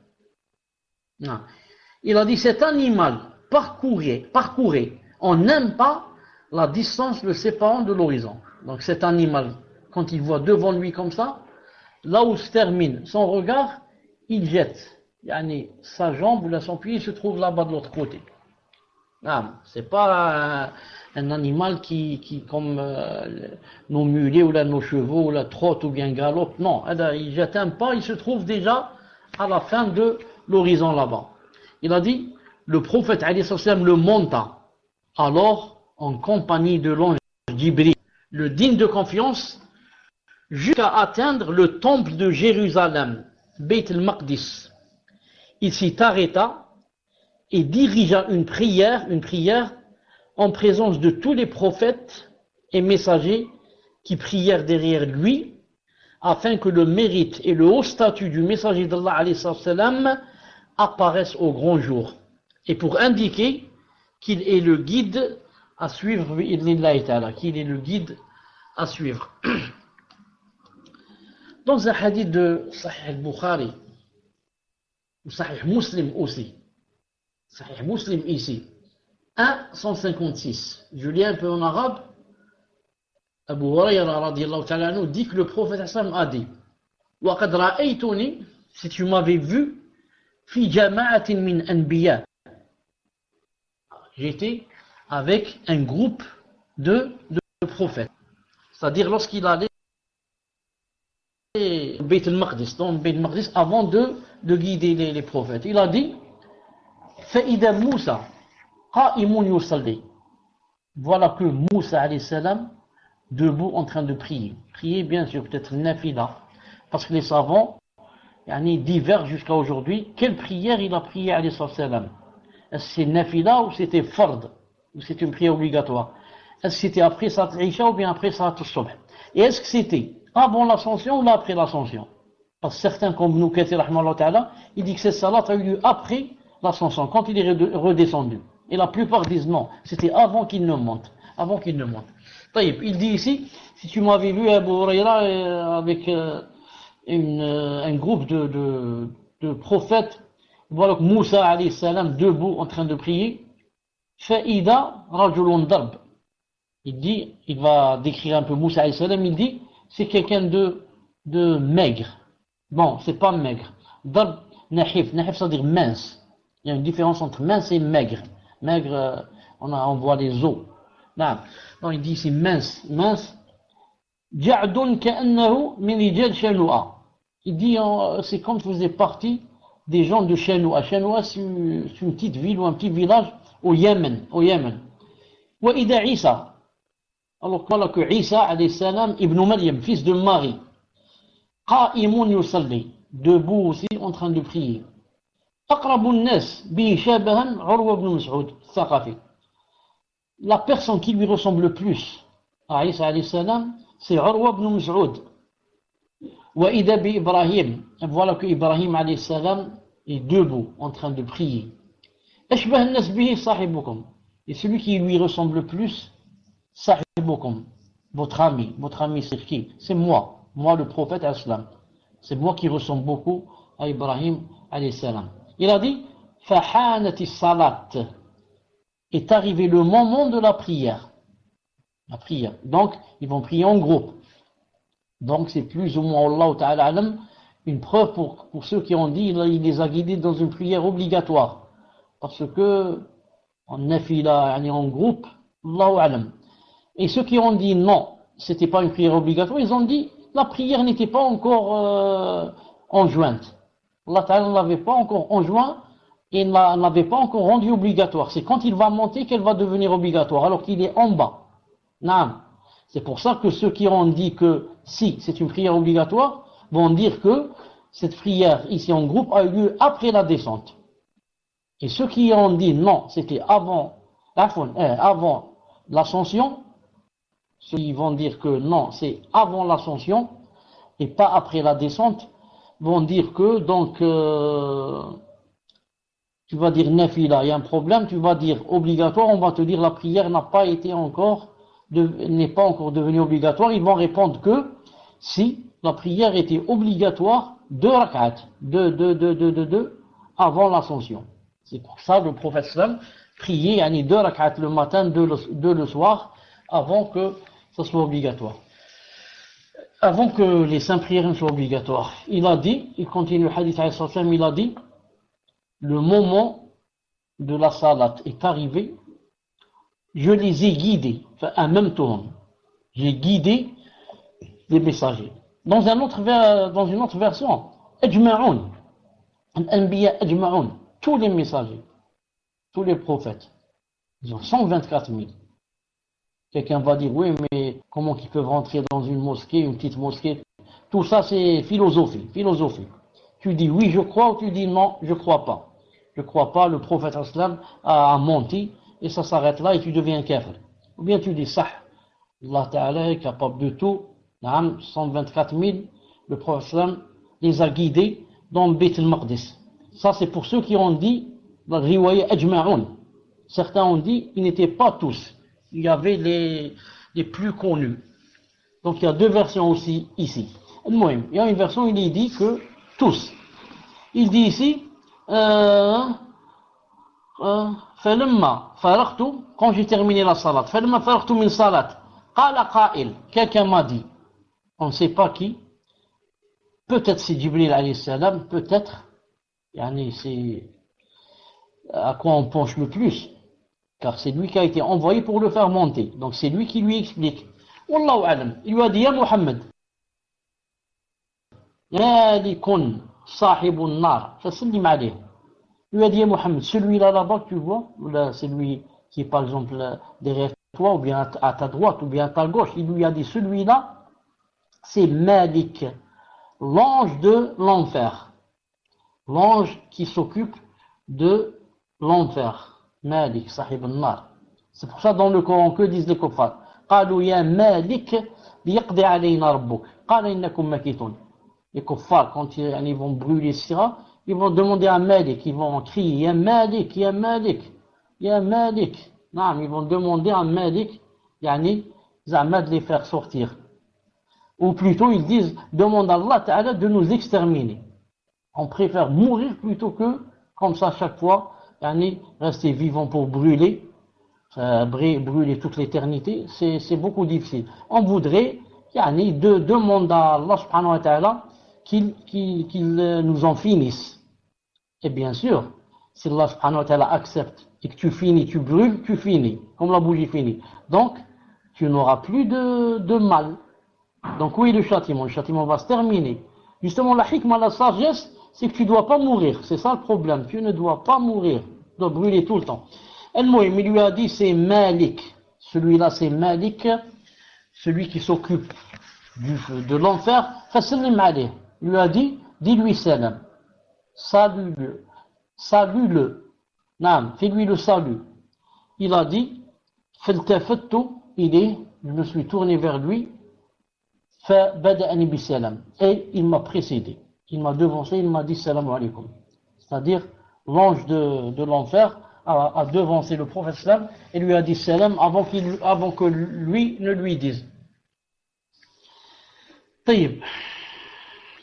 S1: Il a dit cet animal parcourait en un pas la distance le séparant de l'horizon. Donc cet animal, quand il voit devant lui comme ça, là où se termine son regard, il jette. Sa jambe ou son pied se trouve là-bas de l'autre côté. C'est pas un animal qui comme nos mulets ou là, nos chevaux ou la trotte ou bien galope. Non, il jette un pas, il se trouve déjà à la fin de l'horizon là-bas. Il a dit, le prophète alayhi salam le monta, alors en compagnie de l'ange Jibril, le digne de confiance, jusqu'à atteindre le temple de Jérusalem, Beit al-Maqdis. Il s'y arrêta et dirigea une prière en présence de tous les prophètes et messagers qui prièrent derrière lui, afin que le mérite et le haut statut du messager d'Allah alayhi salam apparaissent au grand jour, et pour indiquer qu'il est le guide à suivre, qu'il est le guide à suivre. Dans un hadith de Sahih al-Bukhari, ou Sahih Muslim aussi, Sahih Muslim ici, 156, je lis un peu en arabe. Abu Huraira radiyallahu ta'ala anhu dit que le prophète a dit, وَقَدْ رَأَيْتُنِي, si tu m'avais vu, fi jama'atin min anbiya, j'étais avec un groupe de prophètes. C'est-à-dire lorsqu'il allait au Beit al-Maqdis, dans le Beit al-Maqdis, avant de guider les prophètes. Il a dit, فَإِذَا مُوسَى قَائِمٌ يُصَلِّي. Voilà que Moussa alayhi salam debout en train de prier. Prier bien sûr, peut-être nafila, parce que les savants divergent jusqu'à aujourd'hui. Quelle prière il a prié alayhi salam? Est-ce que c'est nafila ou c'était fard, ou c'était une prière obligatoire? Est-ce que c'était après Salat al-Isha ou bien après Salat al-Subh? Et est-ce que c'était avant l'ascension ou après l'ascension? Parce que certains comme nous, ils disent que cette salat a eu lieu après l'ascension, quand il est redescendu. Et la plupart disent non, c'était avant qu'il ne monte. Avant qu'il ne monte. Il dit ici, si tu m'avais vu Abu Huraira avec un groupe de prophètes, voilà que Moussa alayhi salam debout en train de prier, Fa'ida rajulun darb. Il dit, il va décrire un peu Moussa alayhi salam, il dit, c'est quelqu'un de maigre. Bon, c'est pas maigre. Darb, nahif, ça veut dire mince. Il y a une différence entre mince et maigre. Maigre, on voit les os. Non, il dit c'est mince. Ja'dun ka'annahu min rijal Shanoua. Il dit c'est comme si vous faisiez partie des gens de Shanoua. Shanoua, c'est une petite ville ou un petit village au Yémen. Wa ida Isa. Alors voilà que Isa alayhi salam ibn Maryam, fils de Marie, qa'imun yusalli, debout aussi en train de prier. Aqrabun nas bi shabahan Urwa ibn Mas'ud Thaqafi. La personne qui lui ressemble le plus à Isa alayhi salam, c'est Urwa ibn Mas'ud. Wa idha bi Ibrahim. Voilà que Ibrahim alayhi salam est debout en train de prier. Ashbah an-nas bihi sahibukum. Et celui qui lui ressemble le plus, sahibukum, votre ami c'est qui? C'est moi le prophète aslam. C'est moi qui ressemble beaucoup à Ibrahim alayhi salam. Il a dit, fahanati salat. Est arrivé le moment de la prière. La prière. Donc, ils vont prier en groupe. Donc, c'est plus ou moins, Allah Ta'ala alam, une preuve pour ceux qui ont dit, il les a guidés dans une prière obligatoire. Parce que, en nafila, en groupe, Allahu alam. Et ceux qui ont dit non, c'était pas une prière obligatoire, ils ont dit, la prière n'était pas encore enjointe. Allah Ta'ala ne l'avait pas encore enjoint, et ne l'avait pas encore rendu obligatoire. C'est quand il va monter qu'elle va devenir obligatoire, alors qu'il est en bas. Naam. C'est pour ça que ceux qui ont dit que si c'est une prière obligatoire, vont dire que cette prière ici en groupe a eu lieu après la descente. Et ceux qui ont dit non, c'était avant l'ascension, ceux qui vont dire que non, c'est avant l'ascension et pas après la descente, vont dire que donc tu vas dire nafila, il y a un problème, tu vas dire obligatoire, on va te dire la prière n'est pas encore devenue obligatoire. Ils vont répondre que si la prière était obligatoire, 2 rak'at, avant l'ascension. C'est pour ça que le prophète sallam priait 2 rak'at le matin, 2 le soir, avant que ça soit obligatoire. Avant que les 5 prières soient obligatoires. Il a dit, il continue le hadith alayhi sallam, il a dit, le moment de la salat est arrivé, je les ai guidés, en même temps, j'ai guidé les messagers. Dans une autre version, ajma'un, Al-Anbiya ajma'un, tous les messagers, tous les prophètes, ils ont 124 000. Quelqu'un va dire, oui, mais comment ils peuvent rentrer dans une mosquée, une petite mosquée? Tout ça, c'est philosophie. Tu dis oui, je crois, ou tu dis non, je crois pas. Je crois pas, le prophète islam a menti, et ça s'arrête là, et tu deviens kafir. Ou bien tu dis, sah, Allah Ta'ala est capable de tout, 124 000, le prophète islam les a guidés dans le Beit al-Maqdis. Ça, c'est pour ceux qui ont dit, dans le riwaya ajma'un. Certains ont dit, ils n'étaient pas tous. Il y avait les plus connus. Donc il y a deux versions aussi ici. Il y a une version, il dit que tous. Il dit ici, quand j'ai terminé la salat, quelqu'un m'a dit, on ne sait pas qui, peut-être c'est Jibril alayhi salam, peut-être, c'est à quoi on penche le plus, car c'est lui qui a été envoyé pour le faire monter, donc c'est lui qui lui explique. Wallahu alam, il lui a dit, ya Muhammad, Malikun sahibun nar, fasallim alayh. Il lui a dit, ya Muhammad, celui-là là-bas que tu vois, ou là, celui qui est par exemple derrière toi, ou bien à ta droite, ou bien à ta gauche, il lui a dit, celui-là, c'est Malik, l'ange de l'enfer, l'ange qui s'occupe de l'enfer. Malik, sahib al-nar. C'est pour ça dans le Coran que disent les kuffars. قالوا يا مالك ليقضي علينا ربك قال إنكم مكيتون. Les kuffars, quand ils vont brûler Sira, ils vont demander à Malik, ils vont crier Ya Malik, Ya Malik, Ya Malik. Non, ils vont demander à Malik, Zahma de les faire sortir. Ou plutôt ils disent, demande à Allah Ta'ala de nous exterminer. On préfère mourir plutôt que, comme ça chaque fois, rester vivant pour brûler toute l'éternité, c'est beaucoup difficile. On voudrait, demander à Allah Subhanahu wa Ta'ala qu'il nous en finisse. Et bien sûr, si Allah Subhanahu wa Ta'ala accepte et que tu finis, tu brûles, tu finis, comme la bougie finit. Donc, tu n'auras plus de mal. Donc, oui, le châtiment va se terminer. Justement, la hikmah, la sagesse, c'est que tu ne dois pas mourir. C'est ça le problème. Tu ne dois pas mourir. Tu dois brûler tout le temps. El-Mouhim, il lui a dit, c'est Malik. Celui-là, c'est Malik, celui qui s'occupe de l'enfer. Fasallim alayh. Il lui a dit, dis-lui salam. Salue-le. Salue-le. Naam, fais-lui le salut. Il a dit, faltafattu, je me suis tourné vers lui, fabada'ani bisalam. Et il m'a précédé. Il m'a devancé, il m'a dit salam alaykum. C'est-à-dire, l'ange de l'enfer a devancé le prophète sallam et lui a dit salam avant que lui ne lui dise. Taïb.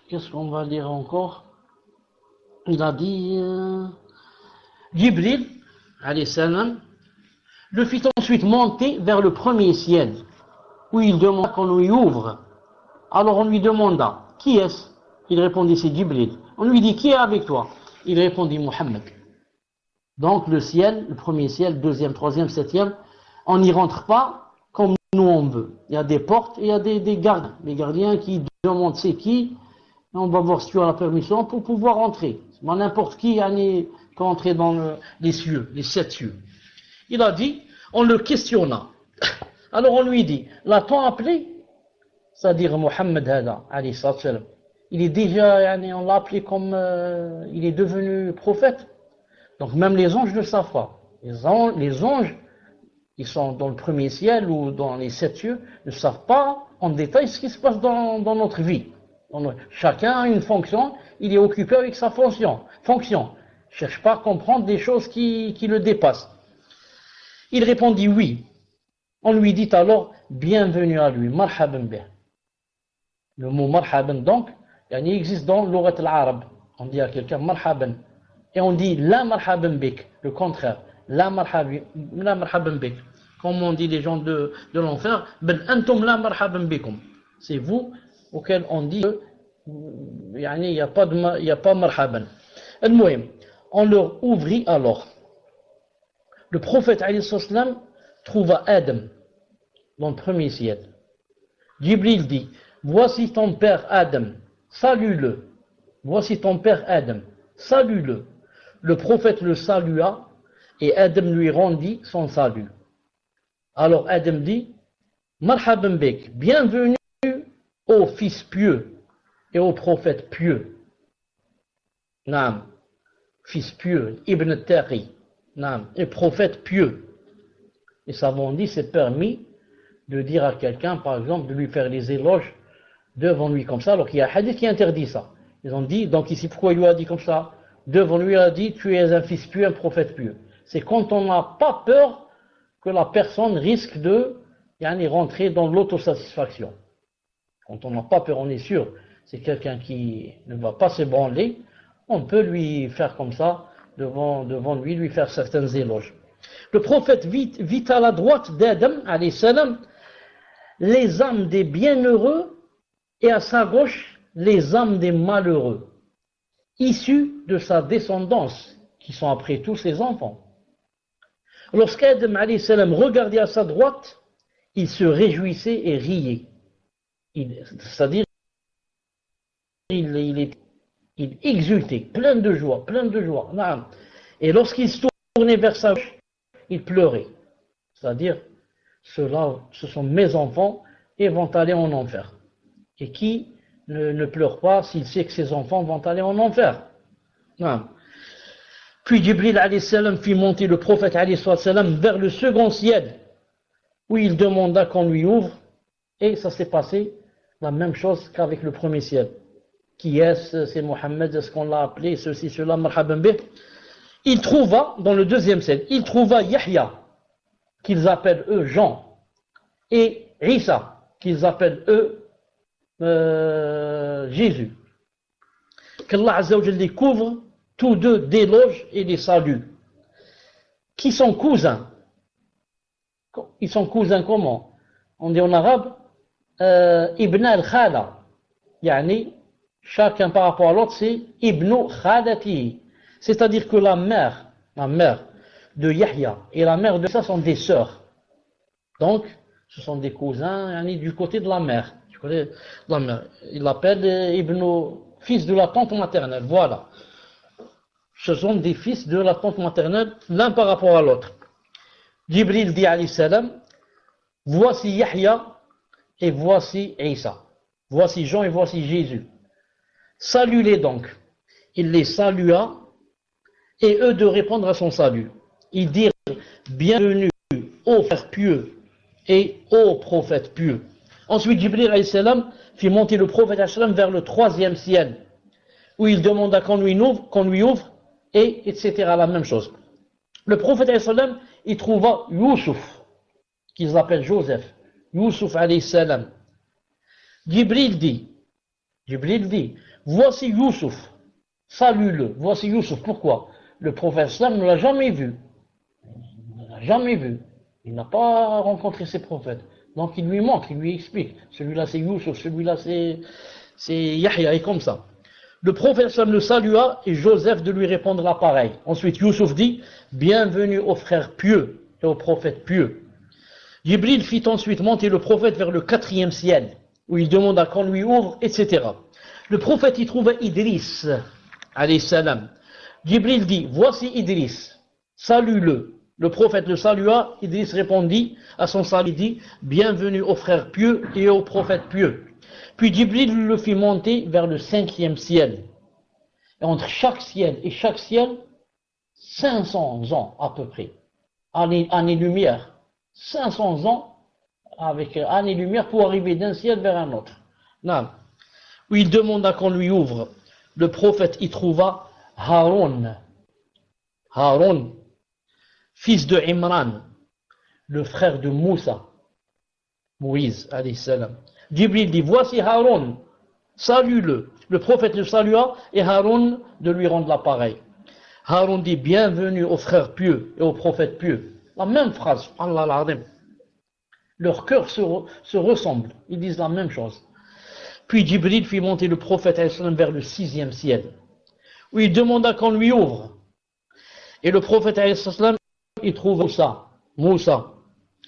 S1: Qu'est-ce qu'on va dire encore? Il a dit Jibril alayhi salam le fit ensuite monter vers le premier ciel où il demanda qu'on lui ouvre. Alors on lui demanda qui est-ce? Il répondit c'est Jibril. On lui dit qui est avec toi? Il répondit Muhammad. Donc le ciel, le premier ciel, deuxième, troisième, septième, on n'y rentre pas comme nous on veut. Il y a des portes et il y a des gardiens. Les gardiens qui demandent c'est qui, et on va voir si tu as la permission pour pouvoir entrer. N'importe qui peut entrer dans les cieux, les 7 cieux. Il a dit, on le questionna. Alors on lui dit, l'a-t-on appelé? C'est-à-dire Muhammad Hada, alayhi salam. Il est déjà, on l'a appelé comme, il est devenu prophète. Donc même les anges ne le savent pas. Les anges, ils sont dans le premier ciel ou dans les 7 cieux, ne savent pas en détail ce qui se passe dans notre vie. Chacun a une fonction, il est occupé avec sa fonction. Cherche pas à comprendre des choses qui le dépassent. Il répondit oui. On lui dit alors, bienvenue à lui, marhaban bih. Le mot marhaban donc, il existe dans l'orat al-arab. On dit à quelqu'un marhaban. Et on dit la marhaban bik, le contraire. La marhaban bik. Comme on dit les gens de l'enfer, ben antum la marhaban bikum. C'est vous auquel on dit il n'y a pas marhaban. Al-Muhim, on leur ouvrit alors. Le prophète alayhi salam trouva Adam dans le premier ciel. Jibril dit, voici ton père Adam, salue-le. Voici ton père Adam. salue-le. Le prophète le salua et Adam lui rendit son salut. Alors Adam dit, Marhaban bik, bienvenue au fils pieux et au prophète pieux. Naam, fils pieux, Ibn Taqi, naam, et prophète pieux. Les savants disent, c'est permis de dire à quelqu'un, par exemple, de lui faire les éloges devant lui comme ça, alors qu'il y a un hadith qui interdit ça. Ils ont dit, donc ici, pourquoi il lui a dit comme ça? Devant lui, il a dit, tu es un fils pieux, un prophète pieux. C'est quand on n'a pas peur que la personne risque de rentrer dans l'autosatisfaction. Quand on n'a pas peur, on est sûr, c'est quelqu'un qui ne va pas s'ébranler, on peut lui faire comme ça, devant lui faire certains éloges. Le prophète vit à la droite d'Adam, alayhi salam, les âmes des bienheureux et à sa gauche, les âmes des malheureux, issus de sa descendance, qui sont après tous ses enfants. Lorsqu'Adam alayhi salam regardait à sa droite, il se réjouissait et riait. C'est-à-dire, il exultait, plein de joie. Et lorsqu'il se tournait vers sa gauche, il pleurait. C'est-à-dire, ceux-là, ce sont mes enfants et vont aller en enfer. Et qui ne pleure pas s'il sait que ses enfants vont aller en enfer? Non. Puis Jibril alayhi salam fit monter le prophète alayhi salam vers le second ciel, où il demanda qu'on lui ouvre, et ça s'est passé la même chose qu'avec le premier ciel. Qui est-ce? C'est Mohammed, est-ce qu'on l'a appelé? Ceci, cela, marhaban bih. Il trouva, dans le deuxième ciel, il trouva Yahya, qu'ils appellent eux Jean, et Isa, qu'ils appellent eux Jésus. Qu'Allah Azza wa Jalla les couvre, tous deux d'éloges et des saluts. Qui sont cousins? Ils sont cousins comment? On dit en arabe, Ibn al-Khala. Yani, chacun par rapport à l'autre, c'est Ibn Khalati. C'est-à-dire que la mère de Yahya et la mère de ça sont des sœurs. Donc, ce sont des cousins du côté de la mère. Du côté de la mère. Il l'appelle fils de la tante maternelle. Voilà. Ce sont des fils de la tante maternelle, l'un par rapport à l'autre. Jibril dit alayhi salam, voici Yahya et voici Isa. Voici Jean et voici Jésus. Salue-les donc. Il les salua et eux de répondre à son salut. Ils dirent, bienvenue ô frères pieux et ô prophètes pieux. Ensuite, Jibril alayhi salam fit monter le prophète alayhi salam vers le troisième ciel, où il demanda qu'on lui ouvre, et etc. La même chose. Le prophète alayhi salam, il trouva Youssouf, qu'ils appellent Joseph. Youssouf alayhi salam. Jibril dit, voici Youssouf, salue-le, voici Youssouf. Pourquoi? Le prophète sallam ne l'a jamais vu. Il n'a pas rencontré ses prophètes. Donc il lui manque, il lui explique. Celui-là c'est Youssouf, celui-là c'est Yahya, et comme ça. Le prophète sallam le salua et Joseph de lui répondre à pareil. Ensuite Youssouf dit, bienvenue aux frères pieux et aux prophètes pieux. Jibril fit ensuite monter le prophète vers le quatrième ciel, où il demanda qu'on lui ouvre, etc. Le prophète y trouva Idriss, alayhi salam. Jibril dit, voici Idriss, salue-le. Le prophète le salua, Idriss répondit à son salut, dit, bienvenue aux frères pieux et aux prophètes pieux. Puis Jibril le fit monter vers le cinquième ciel. Et entre chaque ciel et chaque ciel, 500 ans à peu près. Années-lumière. 500 ans avec années-lumière pour arriver d'un ciel vers un autre. Non. Où il demanda qu'on lui ouvre. Le prophète y trouva Haroun, fils de Imran, le frère de Moussa, Moïse, alayhi salam. Jibril dit, voici Haroun, salue-le. Le prophète le salua et Haroun de lui rendre l'appareil. Haroun dit, bienvenue aux frères pieux et aux prophètes pieux. La même phrase, Allah l'Azim. Leurs cœurs se ressemblent, ils disent la même chose. Puis Jibril fit monter le prophète vers le sixième ciel, où il demanda qu'on lui ouvre. Et le prophète il trouve Moussa,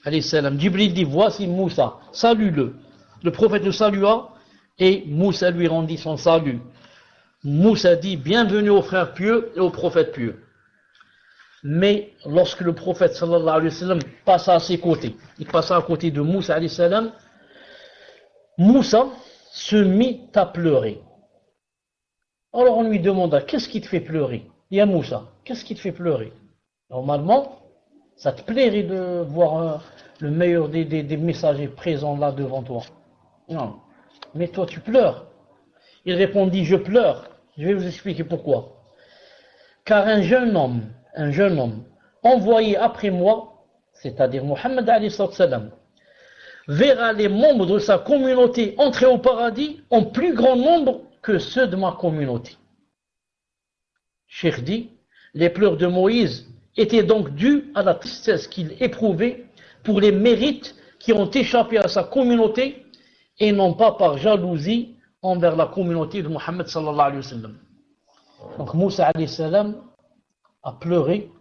S1: alayhi salam. Jibril dit, voici Moussa, salue-le. Le prophète le salua et Moussa lui rendit son salut. Moussa dit bienvenue aux frères pieux et aux prophètes pieux. Mais lorsque le prophète sallallahu alayhi wa sallam passa à ses côtés, il passa à côté de Moussa alayhi salam, Moussa se mit à pleurer. Alors on lui demanda, qu'est-ce qui te fait pleurer? Il y a Moussa, qu'est-ce qui te fait pleurer? Normalement, ça te plairait de voir le meilleur des messagers présents là devant toi. Non, mais toi tu pleures. Il répondit, je pleure. Je vais vous expliquer pourquoi. Car un jeune homme, envoyé après moi, c'est-à-dire Mohammed alayhi salam, verra les membres de sa communauté entrer au paradis en plus grand nombre que ceux de ma communauté. Cheikh dit, les pleurs de Moïse étaient donc dus à la tristesse qu'il éprouvait pour les mérites qui ont échappé à sa communauté et non pas par jalousie envers la communauté de Mohammed sallallahu alayhi wa sallam. Donc Moussa alayhi salam a pleuré,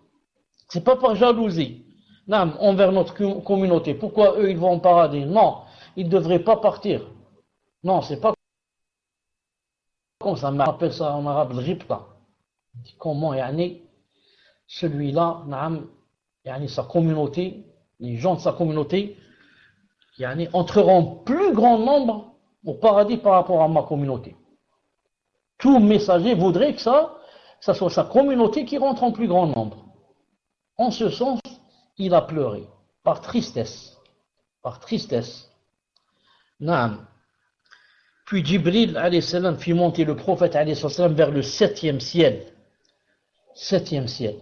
S1: c'est pas par jalousie, non, envers notre communauté. Pourquoi eux ils vont au paradis? Non, ils ne devraient pas partir. Non, c'est pas comme ça, on appelle ça en arabe le ripta. Comment yani, celui-là, yani, sa communauté, les gens de sa communauté, yani, entreront plus grand nombre au paradis par rapport à ma communauté. Tout messager voudrait que ça soit sa communauté qui rentre en plus grand nombre. En ce sens, il a pleuré, par tristesse. Par tristesse. Naam. Puis Jibril alayhi salam fit monter le prophète alayhi salam vers le 7e ciel. 7e ciel.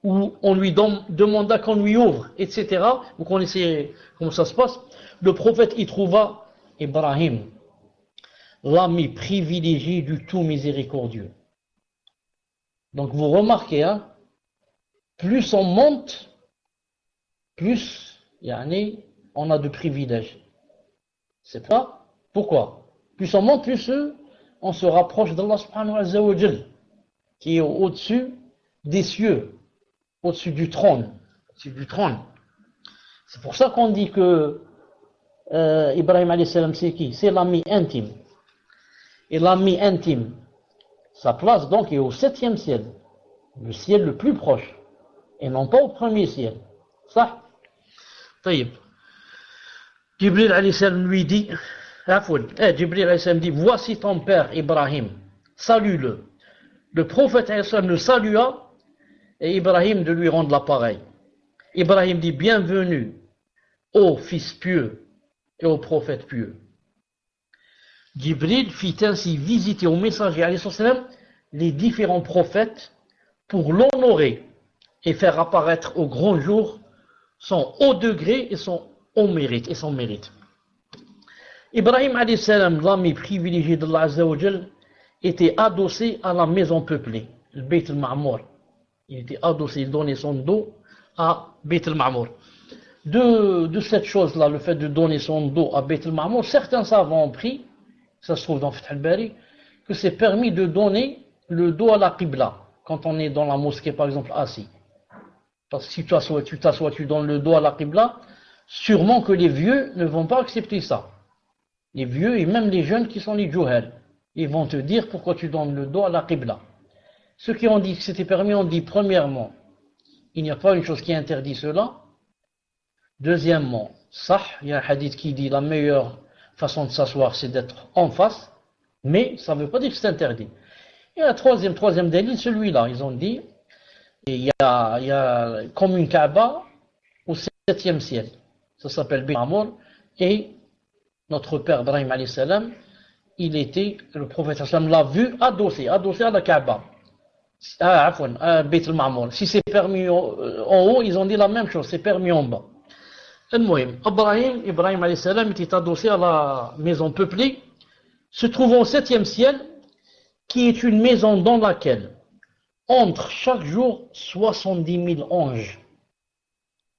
S1: Où on lui demanda qu'on lui ouvre, etc. Vous connaissez comment ça se passe. Le prophète y trouva Ibrahim, l'ami privilégié du tout miséricordieux. Donc vous remarquez, hein, plus on monte, plus on a de privilèges. C'est pas pourquoi. Plus on monte, plus on se rapproche d'Allah subhanahu wa ta'ala, qui est au-dessus des cieux, au-dessus du trône. C'est pour ça qu'on dit que Ibrahim alayhi salam, c'est qui? C'est l'ami intime. Et l'ami intime, sa place donc est au 7e ciel, le ciel le plus proche, et non pas au premier ciel. Ça. Taïb. Jibril alayhi salam lui dit, Jibril alayhi salam dit, voici ton père Ibrahim, salue-le. Le prophète alayhi salam le salua, et Ibrahim de lui rendre l'appareil. Ibrahim dit, bienvenue ô fils pieux et au prophète pieux. Jibril fit ainsi visiter au messager alayhi salam les différents prophètes pour l'honorer et faire apparaître au grand jour son haut degré et son haut mérite et son mérite. Ibrahim alayhi salam, l'ami privilégié d'Allah azza wa jal, était adossé à la maison peuplée, le Bayt al-Ma'mour. Il était adossé, il donnait son dos à Bayt al-Ma'mour. De cette chose-là, le fait de donner son dos à Bayt al-Ma'mour, certains savants ont pris, ça se trouve dans Fath al-Bari, que c'est permis de donner le dos à la Qibla, quand on est dans la mosquée par exemple assis. Parce que si tu t'assois, tu donnes le dos à la Qibla, sûrement que les vieux ne vont pas accepter ça. Les vieux et même les jeunes qui sont les Juhal, ils vont te dire pourquoi tu donnes le dos à la Qibla. Ceux qui ont dit que c'était permis ont dit premièrement, il n'y a pas une chose qui interdit cela. Deuxièmement, il y a un hadith qui dit la meilleure façon de s'asseoir c'est d'être en face, mais ça ne veut pas dire que c'est interdit. Et la troisième délit, celui-là, ils ont dit, il y a comme une Kaaba au 7e ciel. Ça s'appelle Bayt al-Ma'mour, et notre père Ibrahim alayhi salam, le prophète sallam l'a vu adossé à la Kaaba. Bayt al-Ma'mour. Si c'est permis en haut, ils ont dit la même chose, c'est permis en bas. Ibrahim alayhi salam était adossé à la maison peuplée, se trouvant au 7e ciel, qui est une maison dans laquelle entrent chaque jour 70 000 anges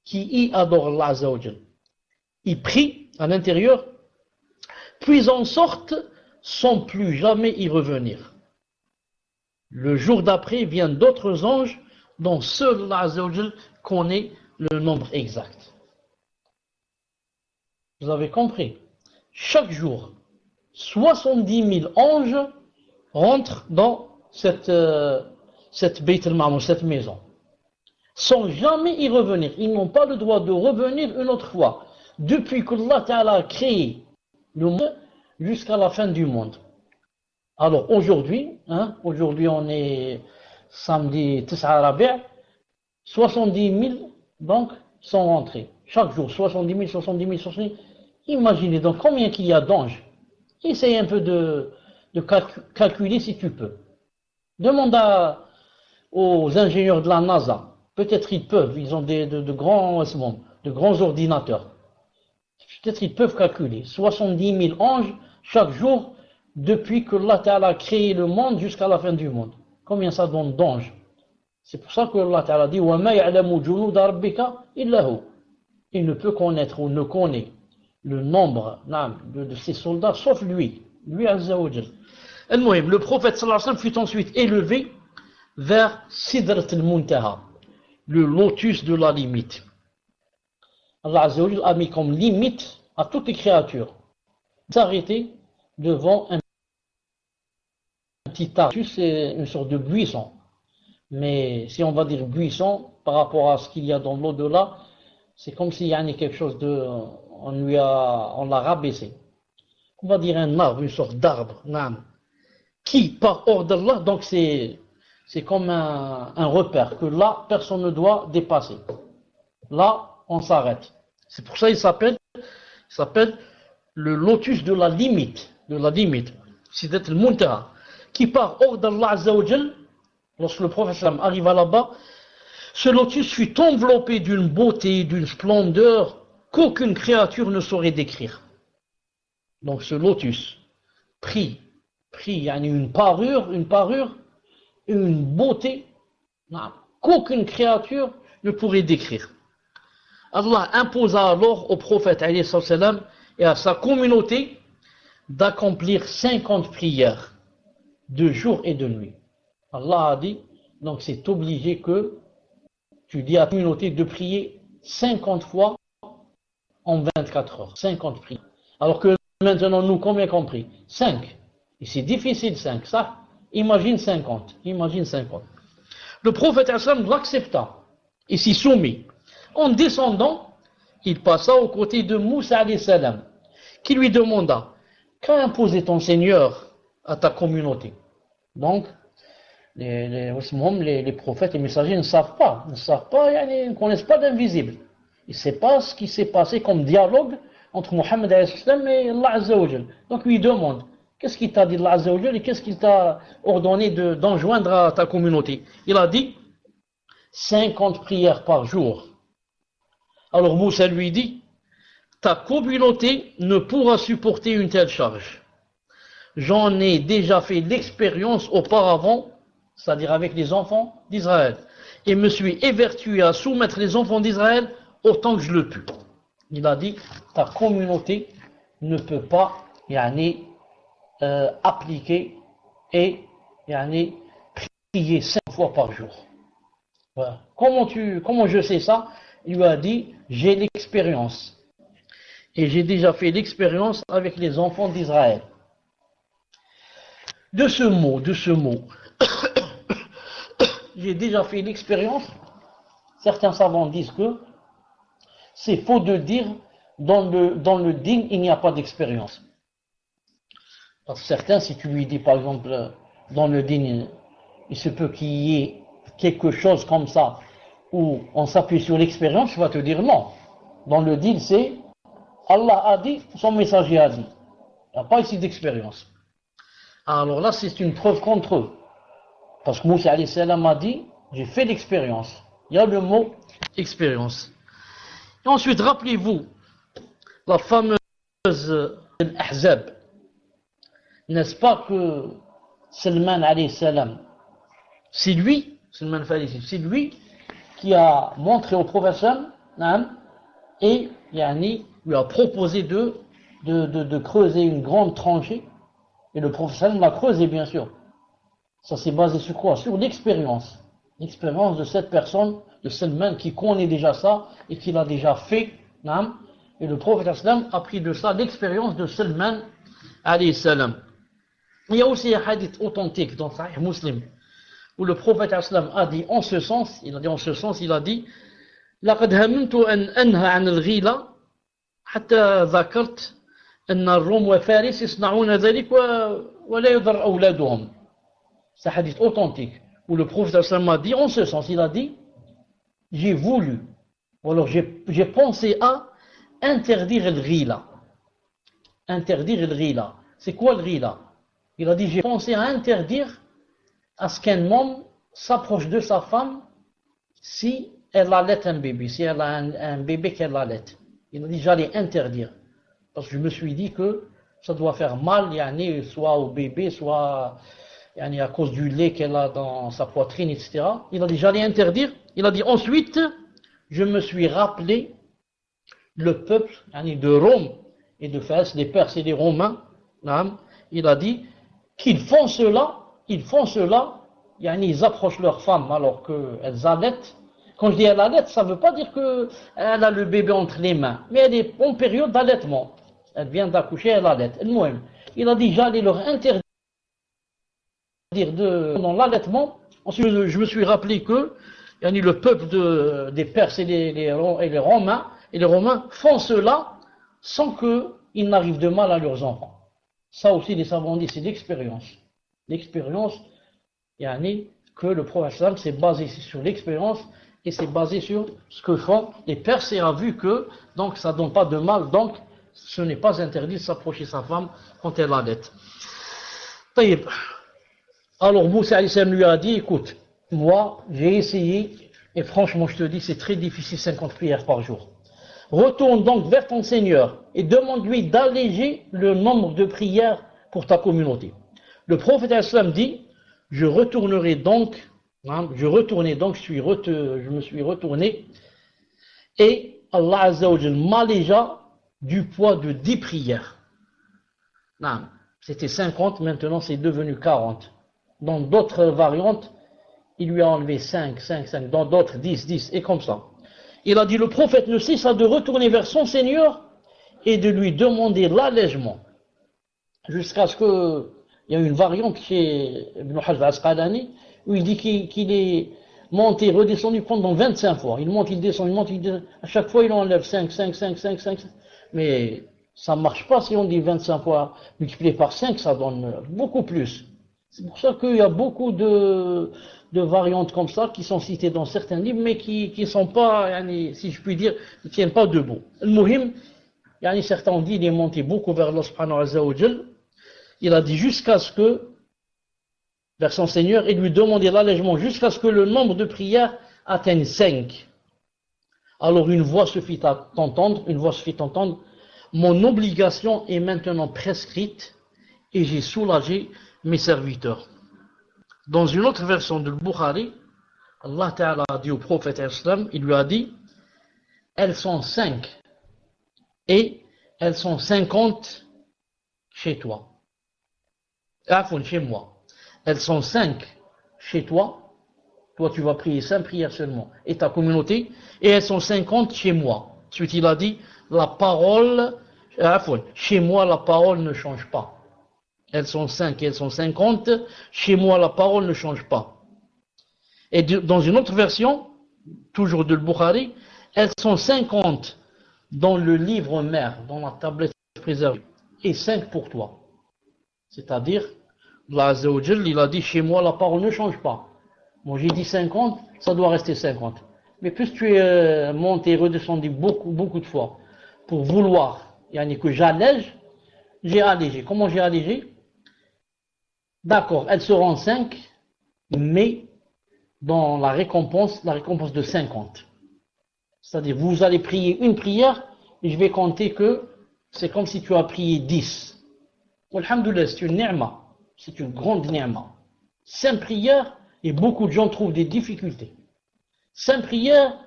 S1: qui y adorent Allah azza wa jal. Ils prient à l'intérieur, puis en sortent sans plus jamais y revenir. Le jour d'après viennent d'autres anges dont seul Allah azza wa jal connaît le nombre exact. Vous avez compris? Chaque jour, 70 000 anges rentrent dans cette Beit al-Ma'mour, cette maison, sans jamais y revenir. Ils n'ont pas le droit de revenir une autre fois, depuis qu'Allah Ta'ala a créé le monde jusqu'à la fin du monde. Alors aujourd'hui, aujourd'hui on est samedi 9 Rabi', 70 000 donc sont rentrés. Chaque jour, 70 000, 70 000, 70 000. Imaginez donc combien qu'il y a d'anges. Essaye un peu de calculer si tu peux. Demande aux ingénieurs de la NASA. Peut-être ils peuvent, ils ont de grands ordinateurs. Peut-être ils peuvent calculer 70 000 anges chaque jour depuis que Allah Ta'ala a créé le monde jusqu'à la fin du monde. Combien ça donne d'anges? C'est pour ça que Allah Ta'ala dit وَمَا يَعْلَمُ جُنُودَ رَبِّكَ إِلَّا هُ. Il ne peut connaître ou ne connaît le nombre de ses soldats sauf lui Azza wa Jal. Le prophète sallallahu alayhi wa sallam fut ensuite élevé vers Sidrat al-Muntaha, le lotus de la limite. Allah Azza wa Jal a mis comme limite à toutes les créatures s'arrêter devant un petit arbre. C'est une sorte de buisson. Mais si on va dire buisson, par rapport à ce qu'il y a dans l'au-delà, c'est comme s'il y a quelque chose de... On l'a rabaissé. On va dire un arbre, une sorte d'arbre, qui, par ordre d'Allah, donc c'est comme un repère, que là, personne ne doit dépasser. Là, on s'arrête. C'est pour ça qu'il s'appelle le lotus de la limite, c'est d'être le Muntaha, qui par ordre d'Allah Azza wa Jal, lorsque le prophète arriva là-bas, ce lotus fut enveloppé d'une beauté, d'une splendeur qu'aucune créature ne saurait décrire. Donc ce lotus prit une parure, une beauté qu'aucune créature ne pourrait décrire. Allah imposa alors au prophète et à sa communauté d'accomplir 50 prières de jour et de nuit. Allah a dit, donc c'est obligé que tu dis à la communauté de prier 50 fois en 24 heures. 50 prières. Alors que maintenant, nous, combien qu'on prie? 5. Et c'est difficile 5, ça. Imagine 50. Le prophète l'accepta et s'y soumit. En descendant, il passa aux côtés de Moussa alayhi salam, qui lui demanda, qu'a imposé ton Seigneur à ta communauté? Donc, les prophètes et messagers ne savent pas, ils ne connaissent pas d'invisible. Ils ne savent pas ce qui s'est passé comme dialogue entre Mohammed et Allah Azza wa Jal. Donc, lui demande, qu'est-ce qu'il t'a dit Allah Azza wa Jal et qu'est-ce qu'il t'a ordonné d'enjoindre à ta communauté? Il a dit 50 prières par jour. Alors Moussa lui dit, ta communauté ne pourra supporter une telle charge. J'en ai déjà fait l'expérience auparavant, c'est-à-dire avec les enfants d'Israël, et me suis évertué à soumettre les enfants d'Israël autant que je le pus. Il a dit, ta communauté ne peut pas appliquer et prier 5 fois par jour. Voilà. Comment je sais ça? Il lui a dit, j'ai l'expérience. Et j'ai déjà fait l'expérience avec les enfants d'Israël. De ce mot, j'ai déjà fait l'expérience. Certains savants disent que c'est faux de dire dans le din, il n'y a pas d'expérience. Parce que certains, si tu lui dis par exemple, dans le din, il se peut qu'il y ait quelque chose comme ça, où on s'appuie sur l'expérience, je vais te dire non. Dans le din, c'est Allah a dit, son messager a dit. Il n'y a pas ici d'expérience. Alors là, c'est une preuve contre eux. Parce que Moussa alayhi salam a dit, j'ai fait l'expérience. Il y a le mot expérience. Et ensuite, rappelez-vous la fameuse Al-Ahzab. N'est-ce pas que Salman alayhi salam, c'est lui qui a montré au prophète et lui a proposé de creuser une grande tranchée. Et le prophète l'a creusé, bien sûr. Ça s'est basé sur quoi? Sur l'expérience. L'expérience de cette personne, de Salman, qui connaît déjà ça et qui l'a déjà fait. Et le prophète a pris de ça l'expérience de Salman alayhi salam. Il y a aussi un hadith authentique dans Sahih Muslim où le prophète sallam a dit en ce sens, il a dit لقد هممت أن أنهى عن الغيلة حتى ذكرت أن الروم وفارس يصنعون ذلك ولا يضر أولادهم. C'est un hadith authentique où le prophète sallam a dit en ce sens, il a dit j'ai voulu, ou alors j'ai pensé à interdire le ghila. Interdire le ghila. C'est quoi le ghila? Il a dit j'ai pensé à interdire à ce qu'un homme s'approche de sa femme si elle allait un bébé, si elle a un bébé qu'elle allait. Il a dit j'allais interdire. Parce que je me suis dit que ça doit faire mal, soit au bébé, soit à cause du lait qu'elle a dans sa poitrine, etc. Il a dit j'allais interdire. Il a dit ensuite, je me suis rappelé le peuple de Rome et de Fès, les Perses et les Romains. Il a dit qu'ils font cela, ils approchent leurs femmes alors qu'elles allaitent. Quand je dis elle allaite, ça ne veut pas dire qu'elle a le bébé entre les mains, mais elle est en période d'allaitement. Elle vient d'accoucher, elle allaite. Il a dit j'allais leur interdire dans l'allaitement. Ensuite, je me suis rappelé que le peuple des Perses et les Romains font cela sans qu'il n'arrive de mal à leurs enfants. Ça aussi, les savants disent, c'est l'expérience. L'expérience, que le prophète s'est basé sur l'expérience et c'est basé sur ce que font les Perses et a vu que donc ça ne donne pas de mal, donc ce n'est pas interdit de s'approcher sa femme quand elle allait. Alors Moussa alayhi salam lui a dit écoute, moi j'ai essayé et franchement je te dis c'est très difficile 50 prières par jour. Retourne donc vers ton Seigneur et demande-lui d'alléger le nombre de prières pour ta communauté. Le prophète alayhi salam dit je me suis retourné et Allah Azza wa Jal m'allégea du poids de 10 prières. Non, c'était 50, maintenant c'est devenu 40. Dans d'autres variantes, il lui a enlevé 5, dans d'autres 10, et comme ça. Il a dit le prophète ne cessa de retourner vers son Seigneur et de lui demander l'allègement. Jusqu'à ce que, il y a une variante chez Ibn Hajar al-Asqalani, où il dit qu'il est monté, redescendu pendant 25 fois. Il monte, il descend, à chaque fois il enlève 5. Mais ça ne marche pas si on dit 25 fois multiplié par 5, ça donne beaucoup plus. C'est pour ça qu'il y a beaucoup de variantes comme ça qui sont citées dans certains livres, mais qui ne sont pas, si je puis dire, ne tiennent pas debout. Le muhim, certains ont dit il est monté beaucoup vers Allah subhanahu wa ta'ala. Il a dit jusqu'à ce que, vers son Seigneur, et lui demander l'allègement jusqu'à ce que le nombre de prières atteigne 5. Alors une voix se fit entendre, mon obligation est maintenant prescrite et j'ai soulagé mes serviteurs. Dans une autre version de Bukhari, Allah Ta'ala a dit au prophète islam, il lui a dit, elles sont 5 et elles sont 50 chez toi. Chez moi. Elles sont 5 chez toi. Toi, tu vas prier 5 prières seulement. Et ta communauté. Et elles sont 50 chez moi. Ensuite, il a dit, chez moi, la parole ne change pas. Elles sont 5 et elles sont 50. Chez moi, la parole ne change pas. Et dans une autre version, toujours de Bukhari, elles sont 50 dans le livre mère, dans la tablette préservée. Et 5 pour toi. C'est-à-dire, Allah Azza wa Jal, il a dit, chez moi, la parole ne change pas. Moi, j'ai dit 50, ça doit rester 50. Mais plus tu es monté et redescendu beaucoup de fois pour vouloir, que j'allège, j'ai allégé. Comment j'ai allégé? D'accord, elles seront 5, mais dans la récompense de 50. C'est-à-dire, vous allez prier une prière, et je vais compter que c'est comme si tu as prié 10. Alhamdoulilah, c'est une ni'ma. C'est une grande ni'ma. 5 prières, et beaucoup de gens trouvent des difficultés. 5 prières,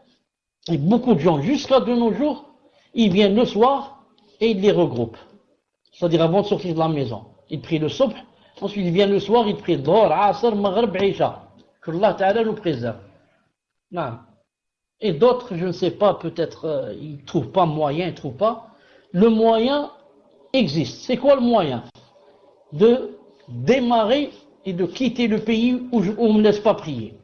S1: et beaucoup de gens, jusqu'à de nos jours, ils viennent le soir, et ils les regroupent. C'est-à-dire avant de sortir de la maison. Ils prient le subh, ensuite ils viennent le soir, ils prient Dhuhr, Asr, Maghrib, Isha. Que Allah Ta'ala nous préserve. Non. Et d'autres, je ne sais pas, peut-être, ils ne trouvent pas moyen, ils ne trouvent pas. Le moyen existe. C'est quoi le moyen? De démarrer et de quitter le pays où on ne me laisse pas prier.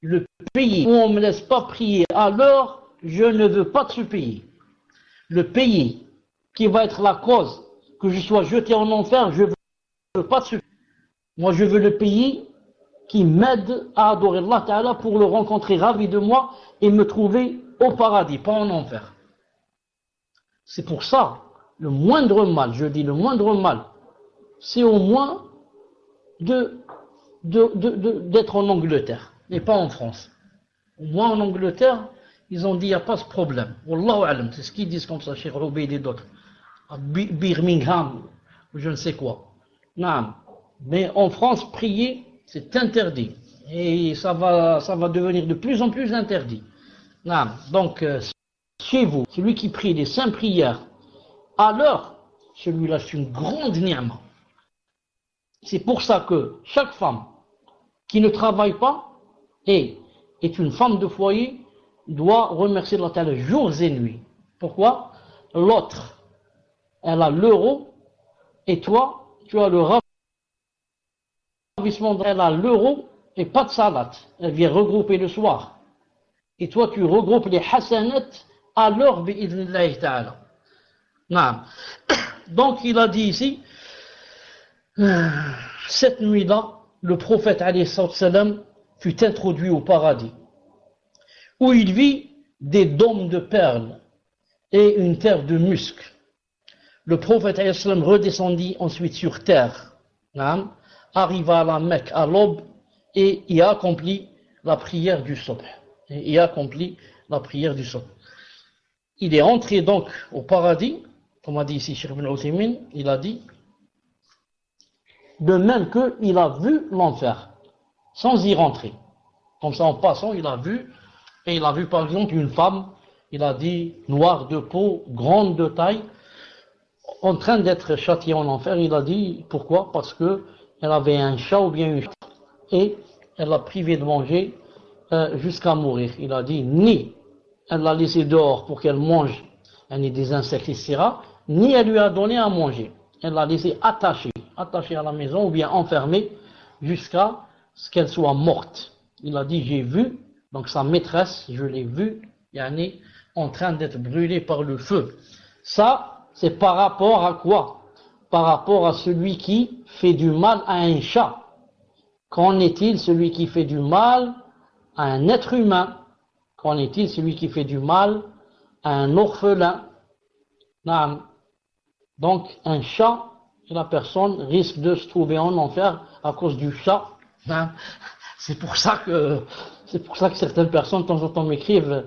S1: Le pays où on ne me laisse pas prier, alors je ne veux pas de ce pays. Le pays qui va être la cause que je sois jeté en enfer, je ne veux pas de ce pays. Moi, je veux le pays qui m'aide à adorer Allah Ta'ala pour le rencontrer ravi de moi et me trouver au paradis, pas en enfer. C'est pour ça, le moindre mal, je dis le moindre mal, c'est au moins d'être en Angleterre et pas en France. Au moins en Angleterre, ils ont dit il n'y a pas ce problème. Wallahu alam, c'est ce qu'ils disent comme ça, Cheikh Roubaid et d'autres. À Birmingham, ou je ne sais quoi. Non. Mais en France, prier, c'est interdit. Et ça va devenir de plus en plus interdit. Non. Donc, chez vous, celui qui prie les 5 prières à l'heure, celui-là, c'est une grande ni'ma. C'est pour ça que chaque femme qui ne travaille pas et est une femme de foyer doit remercier Allah Ta'ala jours et nuits. Pourquoi? L'autre, elle a l'euro et toi, tu as le ravissement. Elle a l'euro et pas de salade. Elle vient regrouper le soir. Et toi, tu regroupes les hasanat à l'heure bi'idhnillahi ta'ala. Non. Donc, il a dit ici, cette nuit-là, le prophète alayhi salam fut introduit au paradis, où il vit des dômes de perles et une terre de musc. Le prophète alayhi salam redescendit ensuite sur terre, arriva à la Mecque à l'aube et y accomplit la prière du subh. Il est entré donc au paradis, comme a dit ici Cheikh Ibn Uthaymin, il a dit, de même qu'il a vu l'enfer, sans y rentrer. Comme ça, en passant, il a vu par exemple une femme, il a dit, noire de peau, grande de taille, en train d'être châtiée en enfer. Il a dit, pourquoi? Parce que elle avait un chat ou bien une chatte, et elle l'a privé de manger jusqu'à mourir. Il a dit, ni elle l'a laissé dehors pour qu'elle mange des insectes, etc., ni elle lui a donné à manger. Elle l'a laissé attachée à la maison ou bien enfermée jusqu'à ce qu'elle soit morte. Il a dit, j'ai vu, donc sa maîtresse, je l'ai vue, en train d'être brûlée par le feu. Ça, c'est par rapport à quoi? Par rapport à celui qui fait du mal à un chat. Qu'en est-il celui qui fait du mal à un être humain? Qu'en est-il celui qui fait du mal à un orphelin? Donc, un chat, la personne risque de se trouver en enfer à cause du chat. C'est pour ça que certaines personnes, de temps en temps, m'écrivent,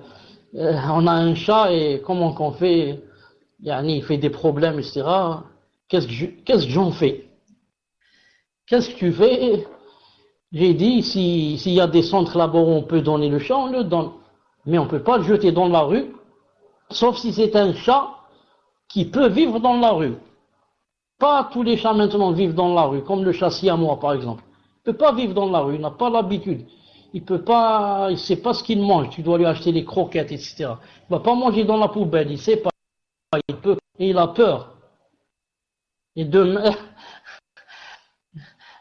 S1: on a un chat et comment qu'on fait? Il fait des problèmes, etc. Qu'est-ce que j'en fais? Qu'est-ce que tu fais? J'ai dit, s'il y a des centres là-bas où on peut donner le chat, on le donne. Mais on ne peut pas le jeter dans la rue, sauf si c'est un chat qui peut vivre dans la rue. Pas tous les chats maintenant vivent dans la rue, comme le chat siamois par exemple. Il ne peut pas vivre dans la rue, il n'a pas l'habitude. Il ne sait pas ce qu'il mange, tu dois lui acheter les croquettes, etc. Il ne va pas manger dans la poubelle, il ne sait pas, il peut, et il a peur.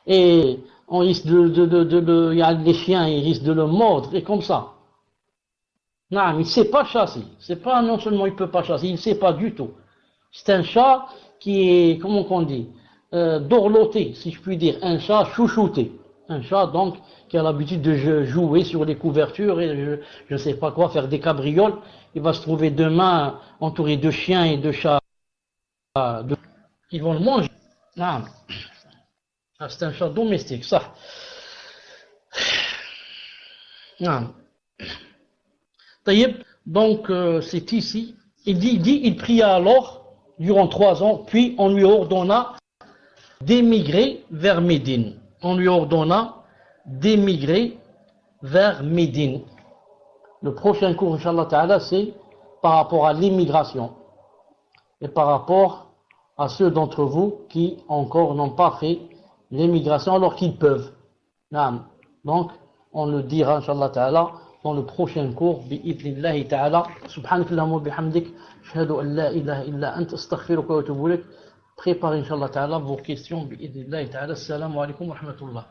S1: Et on risque il y a des chiens, ils risquent de le mordre, et comme ça. Non, il ne sait pas chasser. C'est pas non seulement il ne peut pas chasser, il ne sait pas du tout. C'est un chat qui est, comment on dit, dorloté, si je puis dire, un chat chouchouté. Un chat donc qui a l'habitude de jouer sur les couvertures et je ne sais pas quoi, faire des cabrioles. Il va se trouver demain entouré de chiens et de chats. Ils vont le manger. Non. C'est un chat domestique, ça. Non. Donc c'est ici. Il pria alors durant 3 ans, puis on lui ordonna d'émigrer vers Médine. Le prochain cours, Inch'Allah Ta'ala, c'est par rapport à l'immigration et par rapport à ceux d'entre vous qui encore n'ont pas fait l'immigration alors qu'ils peuvent. Donc, on le dira, Inch'Allah Ta'ala, dans le prochain cours, bi'idhnillahi ta'ala. Subhanakallahumma bihamdik, ashhadu an la ilaha illa anta astaghfiruka wa atubu ilaik. préparez, Inch'Allah Ta'ala, vos questions. Bi'idhnillahi Ta'ala. Assalamu alaikum wa rahmatullah.